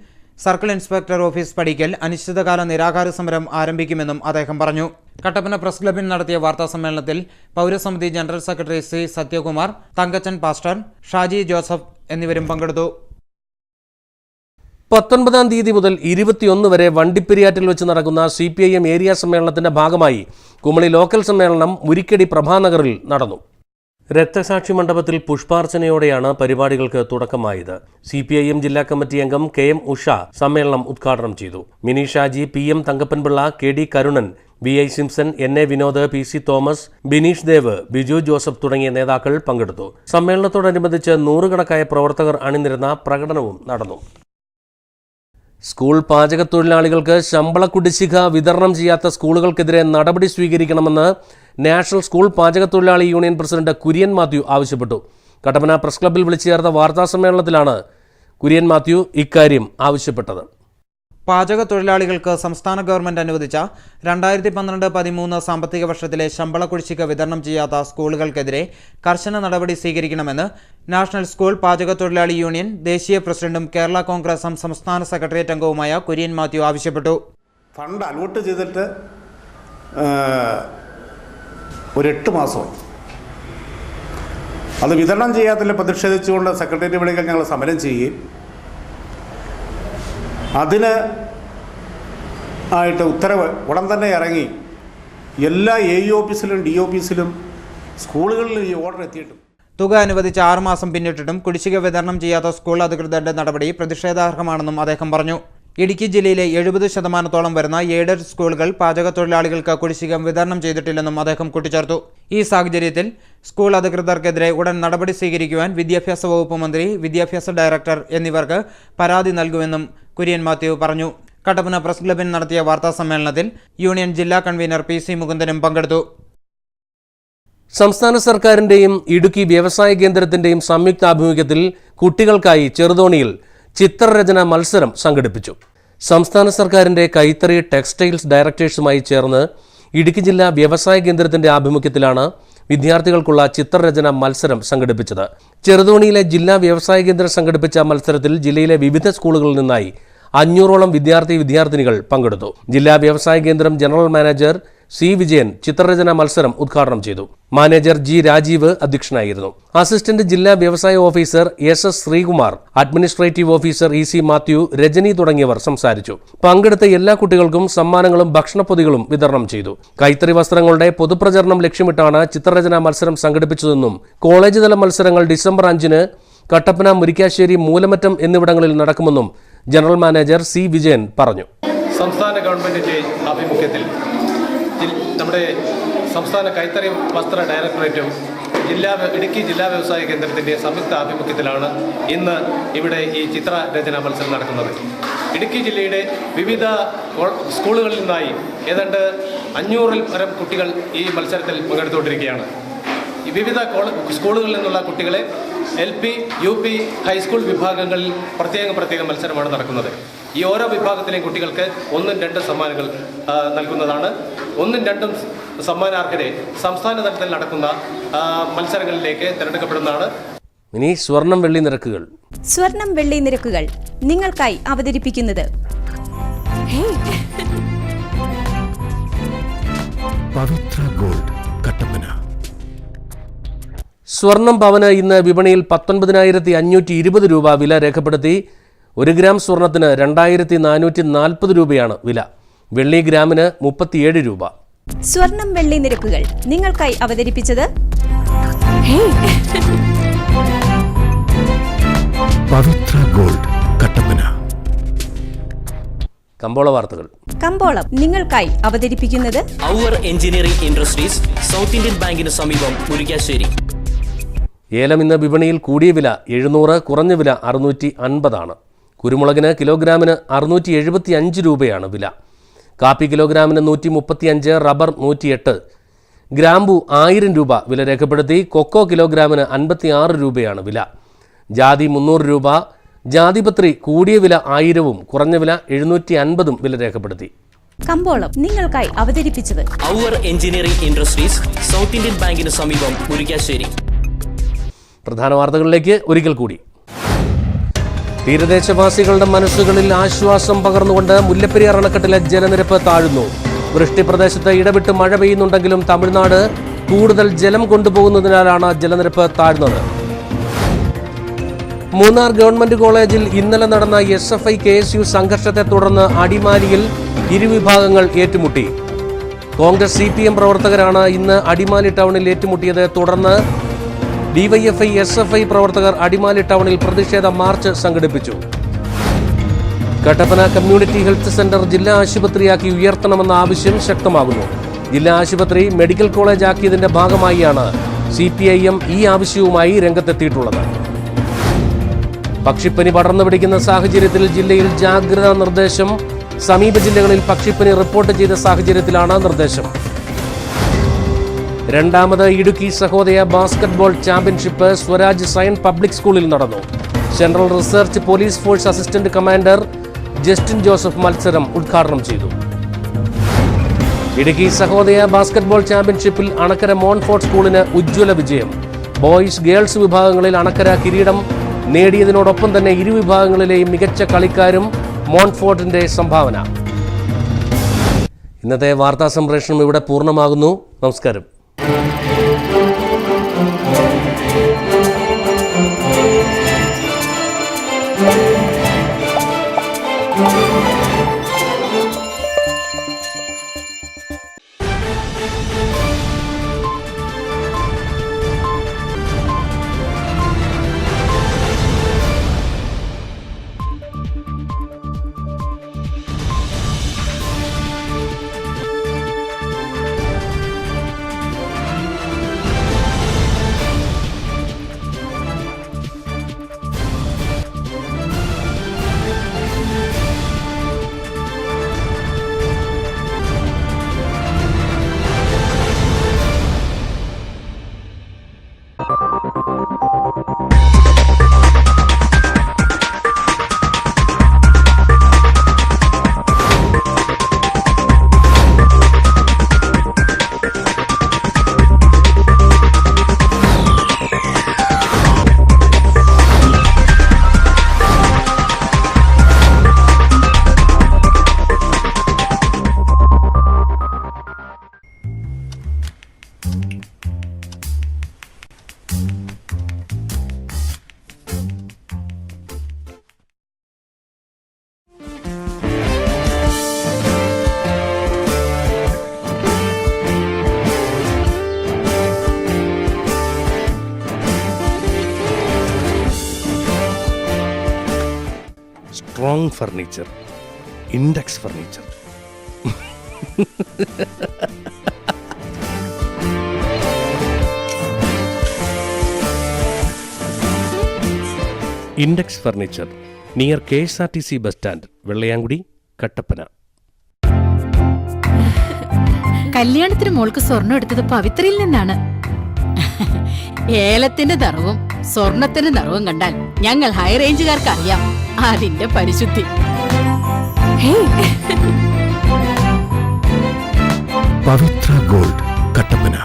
സർക്കിൾ ഇൻസ്പെക്ടർ ഓഫീസ് പടിക്കൽ അനിശ്ചിതകാല നിരാഹാര സമരം ആരംഭിക്കുമെന്നും അദ്ദേഹം പറഞ്ഞു. കട്ടപ്പന പ്രസ് ക്ലബിൽ നടത്തിയ വാർത്താസമ്മേളനത്തിൽ പൗരസമിതി general secretary C Sathyakumar, Thankachan pastor, Shaji Joseph എന്നിവരും പങ്കെടുത്തു. 19 തീയതി മുതൽ 21 വരെ വണ്ടിപ്പെരിയാറ്റിൽ വെച്ച് നടക്കുന്ന CPIM ഏരിയ സമ്മേളനത്തിന്റെ ഭാഗമായി കുമളി ലോക്കൽ സമ്മേളനം മുരിക്കടി പ്രഭാനഗറിൽ നടന്നു. രക്തസാക്ഷി മണ്ഡപത്തിൽ പുഷ്പാർച്ചനയോടെയാണ് പരിപാടികൾക്ക് തുടക്കമായത്. CPIM ജില്ലാ കമ്മിറ്റി അംഗം KM ഉഷ സമ്മേളനം ഉദ്ഘാടനം ചെയ്തു. Mini Shaji, PM Thankappan Pillai, KD Karunan, BI Simpson, NA Vinod, PC Thomas, Bineesh Dev, Biju Joseph തുടങ്ങിയ നേതാക്കൾ പങ്കെടുത്തു. സമ്മേളനത്തോടനുബന്ധിച്ച് 100 കണക്കായ പ്രവർത്തകർ അണിനിരുന്ന പ്രകടനവും നടന്നു. സ്കൂൾ പാചകത്തൊഴിലാളികൾക്ക് ശമ്പള കുടിശ്ശിക വിതരണം ചെയ്യാത്ത സ്കൂളുകൾക്കെതിരെ നടപടി സ്വീകരിക്കണമെന്ന് നാഷണൽ സ്കൂൾ പാചകത്തൊഴിലാളി യൂണിയൻ പ്രസിഡന്റ് കുര്യൻ മാത്യു ആവശ്യപ്പെട്ടു. കട്ടപ്പന പ്രസ് ക്ലബ്ബിൽ വിളിച്ചു ചേർത്ത വാർത്താസമ്മേളനത്തിലാണ് കുര്യൻ മാത്യു ഇക്കാര്യം ആവശ്യപ്പെട്ടത്. പാചക തൊഴിലാളികൾക്ക് സംസ്ഥാന ഗവൺമെന്റ് അനുവദിച്ച 2012-13 സാമ്പത്തിക വർഷത്തിലെ ശമ്പള കുടിശ്ശിക വിതരണം ചെയ്യാത്ത സ്കൂളുകൾക്കെതിരെ കർശന നടപടി സ്വീകരിക്കണമെന്ന് നാഷണൽ സ്കൂൾ പാചക തൊഴിലാളി യൂണിയൻ ദേശീയ പ്രസിഡന്റും കേരള കോൺഗ്രസ് സംസ്ഥാന സെക്രട്ടേറിയറ്റ് അംഗവുമായ കുര്യൻ മാത്യു ആവശ്യപ്പെട്ടു. ഫണ്ട് അലോട്ട് ചെയ്തിട്ട് ഒരു 8 മാസമായി. അത് വിതരണം ചെയ്യാത്തതിൽ പ്രതിഷേധിച്ചുകൊണ്ട് സെക്രട്ടേറിയറ്റ് വിളികൾ ഞങ്ങൾ സമരം ചെയ്യുകയും അതിന് ആയിട്ട് ഉത്തരവ് ഉടൻ തന്നെ ഇറങ്ങി എല്ലാ AE ഓഫീസിലും DE ഓഫീസിലും സ്കൂളുകളിലും ഈ ഓർഡർ എത്തിയിട്ടും തുക അനുവദിച്ച് 6 മാസം പിന്നിട്ടിട്ടും കുടിശ്ശിക വിതരണം ചെയ്യാത്ത സ്കൂൾ അധികൃതരുടെ നടപടി പ്രതിഷേധാർഹമാണെന്നും അദ്ദേഹം പറഞ്ഞു. ഇടുക്കി ജില്ലയിലെ 70% വരുന്ന എയ്ഡഡ് സ്കൂളുകൾ പാചക തൊഴിലാളികൾക്ക് കുടിശ്ശിക വിതരണം ചെയ്തിട്ടില്ലെന്നും അദ്ദേഹം കൂട്ടിച്ചേർത്തു. ഈ സാഹചര്യത്തിൽ സ്കൂൾ അധികൃതർക്കെതിരെ ഉടൻ നടപടി സ്വീകരിക്കുവാൻ വിദ്യാഭ്യാസ വകുപ്പ് മന്ത്രി, വിദ്യാഭ്യാസ ഡയറക്ടർ എന്നിവർക്ക് പരാതി നൽകുമെന്നും കുര്യൻ മാത്യു പറഞ്ഞു. കട്ടപ്പന പ്രസ് ക്ലബിൽ നടത്തിയ വാർത്താ സമ്മേളനത്തിൽ യൂണിയൻ ജില്ലാ കൺവീനർ PC മുകുന്ദനും പങ്കെടുത്തു. സംസ്ഥാന സർക്കാരിന്റെയും ഇടുക്കി വ്യവസായ കേന്ദ്രത്തിന്റെയും സംയുക്താഭിമുഖ്യത്തിൽ കുട്ടികൾക്കായി ചെറുതോണിയിൽ ചിത്രരചന മത്സരം സംഘടിപ്പിച്ചു. സംസ്ഥാന സർക്കാരിന്റെ കൈത്തറി ടെക്സ്റ്റൈൽസ് ഡയറക്ടേഴ്സുമായി ചേർന്ന് ഇടുക്കി ജില്ലാ വ്യവസായ കേന്ദ്രത്തിന്റെ ആഭിമുഖ്യത്തിലാണ് വിദ്യാർത്ഥികൾക്കുള്ള ചിത്രരചന മത്സരം സംഘടിപ്പിച്ചത്. ചെറുതോണിയിലെ ജില്ലാ വ്യവസായ കേന്ദ്രം സംഘടിപ്പിച്ച മത്സരത്തിൽ ജില്ലയിലെ വിവിധ സ്കൂളുകളിൽ നിന്നായി 500ഓളം വിദ്യാർത്ഥിനികൾ പങ്കെടുത്തു. ജില്ലാ വ്യവസായ കേന്ദ്രം ജനറൽ മാനേജർ C വിജയൻ ചിത്രരചന മത്സരം ഉദ്ഘാടനം ചെയ്തു. മാനേജർ G രാജീവ് അധ്യക്ഷനായിരുന്നു. അസിസ്റ്റന്റ് ജില്ലാ വ്യവസായ officer SS Sreekumar, administrative officer EC Mathew, Rajani തുടങ്ങിയവർ സംസാരിച്ചു. പങ്കെടുത്ത എല്ലാ കുട്ടികൾക്കും സമ്മാനങ്ങളും ഭക്ഷണപ്പൊതികളും വിതരണം ചെയ്തു. കൈത്തറി വസ്ത്രങ്ങളുടെ പൊതുപ്രചരണം ലക്ഷ്യമിട്ടാണ് ചിത്രരചനാ മത്സരം സംഘടിപ്പിച്ചതെന്നും കോളേജ് തല മത്സരങ്ങൾ ഡിസംബർ 5-ന് കട്ടപ്പന, മുരിക്കാശ്ശേരി, മൂലമറ്റം എന്നിവിടങ്ങളിൽ നടക്കുമെന്നും ജനറൽ മാനേജർ C വിജയൻ പറഞ്ഞു. സംസ്ഥാന ഗവൺമെൻറ്റിൻ്റെ ആഭിമുഖ്യത്തിൽ നമ്മുടെ സംസ്ഥാന കൈത്തറി വസ്ത്ര ഡയറക്ടറേറ്റും ഇടുക്കി ജില്ലാ വ്യവസായ കേന്ദ്രത്തിൻ്റെ സംയുക്ത ആഭിമുഖ്യത്തിലാണ് ഇന്ന് ഇവിടെ ഈ ചിത്രരചനാ മത്സരം നടക്കുന്നത്. ഇടുക്കി ജില്ലയുടെ വിവിധ സ്കൂളുകളിൽ നിന്നായി ഏതാണ്ട് 500-ൽ പരം കുട്ടികൾ ഈ മത്സരത്തിൽ പങ്കെടുത്തുകൊണ്ടിരിക്കുകയാണ്. ഈ വിവിധ സ്കൂളുകളിൽ നിന്നുള്ള കുട്ടികളെ LP, UP, ഹൈസ്കൂൾ വിഭാഗങ്ങളിൽ പ്രത്യേക മത്സരമാണ് നടക്കുന്നത്. ഈ ഓരോ വിഭാഗത്തിലെയും കുട്ടികൾക്ക് 1-2 സമ്മാനങ്ങൾ നൽകുന്നതാണ്. 1-2 സമ്മാനാർഹരെ സംസ്ഥാന തലത്തിൽ നടക്കുന്ന മത്സരങ്ങളിലേക്ക് തിരഞ്ഞെടുക്കപ്പെടുന്നതാണ്. ഇനി സ്വർണം വെള്ളി നിരക്കുകൾ. സ്വർണം വെള്ളി നിരക്കുകൾ നിങ്ങൾക്കായി അവതരിപ്പിക്കുന്നത് പവിത്ര ഗോൾഡ്, കട്ടപ്പന. സ്വർണം പവന് ഇന്ന് വിപണിയിൽ 19,520 രൂപ വില രേഖപ്പെടുത്തി. 1 ഗ്രാം സ്വർണത്തിന് 2,440 രൂപയാണ് വില. വെള്ളി ഗ്രാമിന് 37 രൂപ. സ്വർണം വെള്ളി നിരക്കുകൾ നിങ്ങൾക്കായി അവതരിപ്പിച്ചത് പവിത്ര ഗോൾഡ്, കട്ടപ്പന. കമ്പോള വാർത്തകൾ. കമ്പോളം നിങ്ങൾക്കായി അവതരിപ്പിക്കുന്നത് our engineering industries, south Indian ബാങ്കിന് സമീപം മുരിക്കാശ്ശേരി. ഏലം ഇന്ന് വിപണിയിൽ കൂടിയ വില 700, കുറഞ്ഞ വില 650 ആണ്. കുരുമുളകിന് കിലോഗ്രാമിന് 675 രൂപയാണ് വില. കാപ്പി കിലോഗ്രാമിന് 135, റബ്ബർ 108. ഗ്രാമ്പു 1000 രൂപ വില രേഖപ്പെടുത്തി. കൊക്കോ കിലോഗ്രാമിന് 56 രൂപയാണ് വില. ജാതി 300 രൂപ. ജാതിപത്രി കൂടിയ വില 1000-ഉം കുറഞ്ഞ വില 750-ഉം വില രേഖപ്പെടുത്തി. കമ്പോളം നിങ്ങൾക്കായി അവതരിപ്പിച്ചത് our engineering industries, south Indian ബാങ്കിന് സമീപം മുരിക്കാശ്ശേരി. പ്രധാന വാർത്തകളിലേക്ക് ഒരിക്കൽ കൂടി. തീരദേശവാസികളുടെ മനസ്സുകളിൽ ആശ്വാസം പകർന്നുകൊണ്ട് മുല്ലപ്പെരിയാർ അണക്കെട്ടിലെ ജലനിരപ്പ് താഴുന്നു. വൃഷ്ടിപ്രദേശത്ത് ഇടവിട്ട് മഴ പെയ്യുന്നുണ്ടെങ്കിലും തമിഴ്നാട് കൂടുതൽ ജലം കൊണ്ടുപോകുന്നതിനാലാണ് ജലനിരപ്പ് താഴ്ന്നത്. മൂന്നാർ ഗവൺമെന്റ് കോളേജിൽ ഇന്നലെ നടന്ന SFI KSU സംഘർഷത്തെ തുടർന്ന് അടിമാലിയിൽ ഇരുവിഭാഗങ്ങൾ ഏറ്റുമുട്ടി. കോൺഗ്രസ് CPM പ്രവർത്തകരാണ് ഇന്ന് അടിമാലി ടൗണിൽ ഏറ്റുമുട്ടിയത്. തുടർന്ന് DYFI SFI പ്രവർത്തകർ അടിമാലി ടൗണിൽ പ്രതിഷേധ മാർച്ച് സംഘടിപ്പിച്ചു. കട്ടപ്പന കമ്മ്യൂണിറ്റി ഹെൽത്ത് സെന്റർ ജില്ലാ ആശുപത്രിയാക്കി ഉയർത്തണമെന്ന ആവശ്യം ശക്തമാകുന്നു. ജില്ലാ ആശുപത്രി മെഡിക്കൽ കോളേജ് ആക്കിയതിന്റെ ഭാഗമായാണ് CPIM ഈ ആവശ്യവുമായി രംഗത്തെത്തിയിട്ടുള്ളത്. പക്ഷിപ്പനി പടർന്നു പിടിക്കുന്ന സാഹചര്യത്തിൽ ജില്ലയിൽ ജാഗ്രതാ നിർദ്ദേശം. സമീപ ജില്ലകളിൽ പക്ഷിപ്പനി റിപ്പോർട്ട് ചെയ്ത സാഹചര്യത്തിലാണ് നിർദ്ദേശം. രണ്ടാമത് Idukki Sahodaya basketball championship Swaraj science public സ്കൂളിൽ നടന്നു. Central research police force assistant commander Justin Joseph മത്സരം ഉദ്ഘാടനം ചെയ്തു. ഇടുക്കി സഹോദയ ബാസ്കറ്റ്ബോൾ ചാമ്പ്യൻഷിപ്പിൽ അണക്കര മോൺഫോർട്ട് സ്കൂളിന് ഉജ്ജ്വല വിജയം. ബോയ്സ് ഗേൾസ് വിഭാഗങ്ങളിൽ അണക്കര കിരീടം നേടിയതിനോടൊപ്പം തന്നെ ഇരുവിഭാഗങ്ങളിലെയും മികച്ച കളിക്കാരും മോൺഫോർട്ടിന്റെ സംഭാവന. ഇന്നത്തെ വാർത്താ സംപ്രേഷണം ഇവിടെ പൂർണ്ണമാകുന്നു. നമസ്കാരം. Strong furniture, index furniture. Index furniture near KSRTC bus stand, Vellayamkudi, Kattappana. കല്യാണത്തിന് മോൾക്ക് സ്വർണം എടുത്തത് പവിത്രയിൽ നിന്നാണ്. ഏലത്തിന്റെ നിറവും സ്വർണത്തിന്റെ നിറവും കണ്ടാൽ ഞങ്ങൾ ഹൈ റേഞ്ചുകാർക്ക് അറിയാം അതിന്റെ പരിശുദ്ധി. പവിത്ര ഗോൾഡ്, കട്ടപ്പന.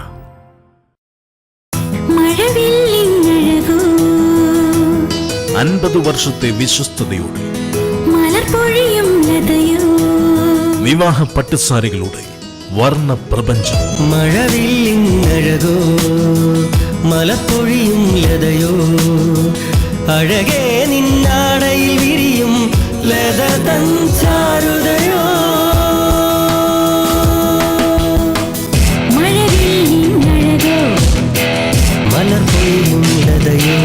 50 വർഷത്തെ വിശ്വസ്തയോടെ മലർപ്പൊഴിയും വിവാഹ പട്ടുസാരികളുടെ വർണ്ണ പ്രപഞ്ചം. മഴവില്ലിങ്ങഴകോ മലപ്പൊഴിയും ലതയോ അഴകേ നിന്നാടയിൽ വിരിയും ലത തൻ ചാരുതയോ. മഴവില്ലിങ്ങഴകോ മലർപ്പൊഴിയും ലതയോ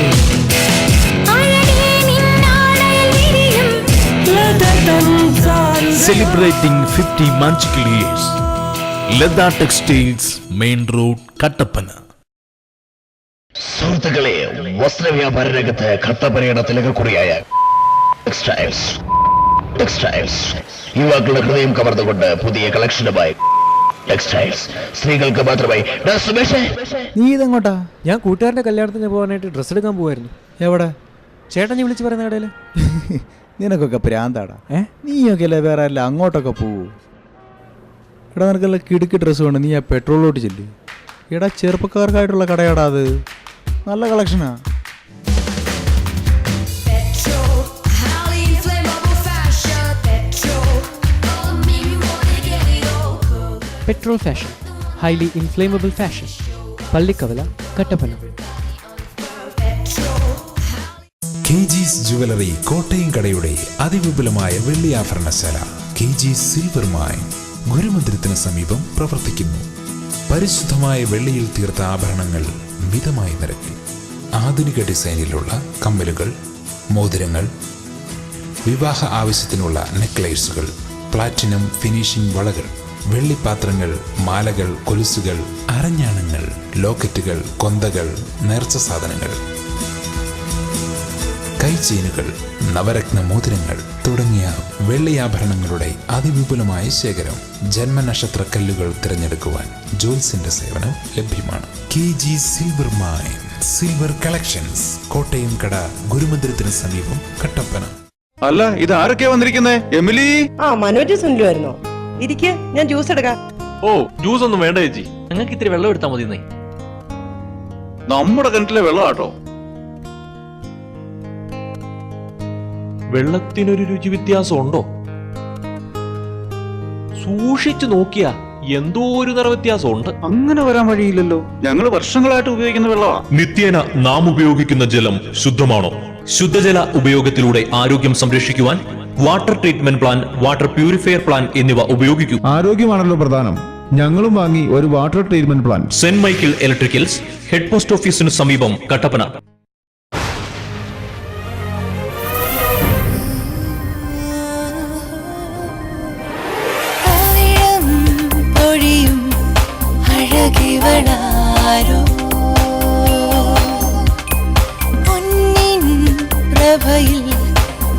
Celebrating 50 magical years. Ledda Textiles, Main Road, Kattappana. സുഹൃത്തുക്കളെ, വസ്ത്രവ്യാപാര രംഗത്ത് കട്ടപ്പനയുടെ തിലകക്കുറിയായ ടെക്സ്റ്റൈൽസ് യുവാക്കളുടെ ഹൃദയം കവർന്നുകൊണ്ട് പുതിയ കളക്ഷനുമായി ടെക്സ്റ്റൈൽസ്. സ്ത്രീകൾക്ക് മാത്രമായി. നീ ഇതെങ്ങോട്ടാ? ഞാൻ കൂട്ടുകാരന്റെ കല്യാണത്തിന് പോകാനായിട്ട് ഡ്രസ്സ് എടുക്കാൻ പോവായിരുന്നു. എവിടെ? ചേട്ടൻ വിളിച്ച് പറയുന്ന കടയിൽ. നിനക്കൊക്കെ പ്രാന്താടാ. നീയൊക്കെ അല്ലേ വേറെ അല്ല അങ്ങോട്ടൊക്കെ പോവൂ. എടാ നിനക്കല്ല കിടുക്കി ഡ്രസ്സ് വേണം, നീ ആ പെട്രോളിലോട്ട് ചെല്ലി. എടാ ചെറുപ്പക്കാർക്കായിട്ടുള്ള കടയാടാ അത്, നല്ല കളക്ഷനാ. Petrol fashion, highly inflammable fashion, Pallikkavala, Kattappana. KG's jewellery Kottayam കടയുടെ അതിവിപുലമായ വെള്ളി ആഭരണശാല KG's സിൽവർ മൈൻ ഗുരുമന്ദിരത്തിന് സമീപം പ്രവർത്തിക്കുന്നു. പരിശുദ്ധമായ വെള്ളിയിൽ തീർത്ത ആഭരണങ്ങൾ മിതമായ നിരക്കിൽ. ആധുനിക ഡിസൈനിലുള്ള കമ്മലുകൾ, മോതിരങ്ങൾ, വിവാഹ ആവശ്യത്തിനുള്ള നെക്ലേസുകൾ, പ്ലാറ്റിനം ഫിനിഷിംഗ് വളകൾ, വെള്ളിപ്പാത്രങ്ങൾ, മാലകൾ, കൊലുസുകൾ, അരഞ്ഞാണങ്ങൾ, ലോക്കറ്റുകൾ, കൊന്തകൾ, നേർച്ച സാധനങ്ങൾ, കൈചെയിനുകൾ, നവരത്ന മോതിരങ്ങൾ തുടങ്ങിയ വെള്ളിയാഭരണങ്ങളുടെ അതിവിപുലമായ ശേഖരം. ജന്മനക്ഷത്ര കല്ലുകൾ തിരഞ്ഞെടുക്കുവാൻ ജോൽസിന്റെ സേവനം ലഭ്യമാണ്. KG's silver mine silver collections, Kottayam കട, ഗുരുമന്ദിരത്തിന് സമീപം, കട്ടപ്പന. അല്ല, ഇത് ആരൊക്കെയാ വന്നിരിക്കുന്നേ? എമിലി. മനോജ് സുനിലുമായിരുന്നോ? ഇരിക്കെ, ഞാൻ ജ്യൂസ് എടുക്കാം. ഓ, ജ്യൂസ് ഒന്നും വേണ്ട ചേച്ചി, ഞങ്ങൾക്ക് ഇത്തിരി വെള്ളം എടുത്താൽ മതി. നമ്മുടെ കിണറ്റിലെ വെള്ളം ആട്ടോ. വെള്ളത്തിനൊരു രുചി വ്യത്യാസം ഉണ്ടോ? സൂക്ഷിച്ചു നോക്കിയാ എന്തോ ഒരു നിറ വ്യത്യാസം ഉണ്ട്. അങ്ങനെ വരാൻ വഴിയില്ലല്ലോ, ഞങ്ങൾ വർഷങ്ങളായിട്ട് ഉപയോഗിക്കുന്ന വെള്ളമാ. നിത്യേന നാം ഉപയോഗിക്കുന്ന ജലം ശുദ്ധമാണോ? ശുദ്ധജല ഉപയോഗത്തിലൂടെ ആരോഗ്യം സംരക്ഷിക്കുവാൻ water treatment plan, water purifier plan എന്നിവ ഉപയോഗിക്കൂ. ആരോഗ്യമാണല്ലോ പ്രധാനം. ഞങ്ങളും വാങ്ങി ഒരു water treatment plan. Saint Michael electricals, head post ഓഫീസിന് സമീപം, കട്ടപ്പന. അഴകിവളാരോ പൊന്നിൻ പ്രഭയിൽ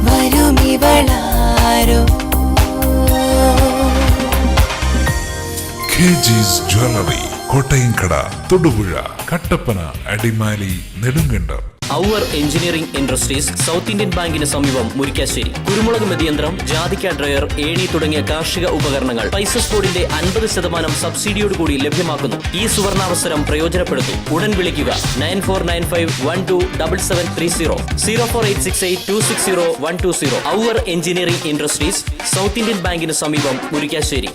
വരുമിവളാരോ. KG's ജ്വല്ലറി കോട്ടയം കട, Thodupuzha, Kattappana, Adimali, Nedumkandam. Our engineering industries, south Indian ബാങ്കിന് സമീപം, മുരിക്കാശ്ശേരി. കുരുമുളക് മെതിയന്ത്രം, ജാതിക്ക ഡ്രയർ, ഏണി തുടങ്ങിയ കാർഷിക ഉപകരണങ്ങൾ പൈസസ് ബോർഡിന്റെ 50% സബ്സിഡിയോടുകൂടി ലഭ്യമാക്കുന്നു. ഈ സുവർണാവസരം പ്രയോജനപ്പെടുത്തൂ. ഉടൻ വിളിക്കുക 9495127730, 04868260120. Our engineering industries, south Indian ബാങ്കിന് സമീപം, മുരിക്കാശ്ശേരി.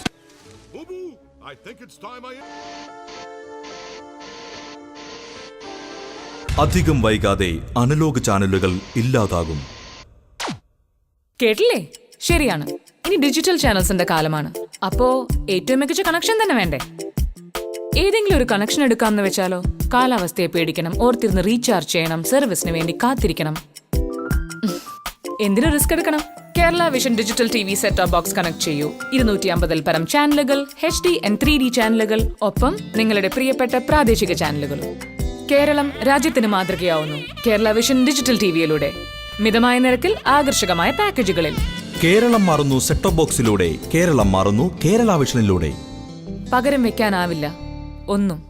അധികം വൈകാതെ അനലോഗ് ചാനലുകൾ ഇല്ലാതാകും. കേട്ടില്ലേ? ശരിയാണ്, ഇനി ഡിജിറ്റൽ ചാനൽസിന്റെ കാലമാണ്. അപ്പോ ഏറ്റവും മികച്ച കണക്ഷൻ തന്നെ വേണ്ടേ? ഏതെങ്കിലും ഒരു കണക്ഷൻ എടുക്കാമെന്ന് വെച്ചാലോ? കാലാവസ്ഥയെ പേടിക്കണം, ഓർത്തിരുന്ന് റീചാർജ് ചെയ്യണം, സർവീസിന് വേണ്ടി കാത്തിരിക്കണം. എന്തിനു റിസ്ക് എടുക്കണം? Kerala vision digital TV set top box connect ചെയ്യൂ. 250-ൽ പരം ചാനലുകൾ, HD and 3D ചാനലുകൾ, ഒപ്പം നിങ്ങളുടെ പ്രിയപ്പെട്ട പ്രാദേശിക ചാനലുകളും. കേരളം രാജ്യത്തിന് മാതൃകയാവുന്നു കേരള വിഷൻ ഡിജിറ്റൽ TVയിലൂടെ. മിതമായ നിരക്കിൽ ആകർഷകമായ പാക്കേജുകളിൽ. കേരളം മാറുന്നു സെറ്റ് ടോപ്പ് ബോക്സിലൂടെ. കേരളം മാറുന്നു കേരള വിഷനിലൂടെ. പകരം വെക്കാനാവില്ല ഒന്നും.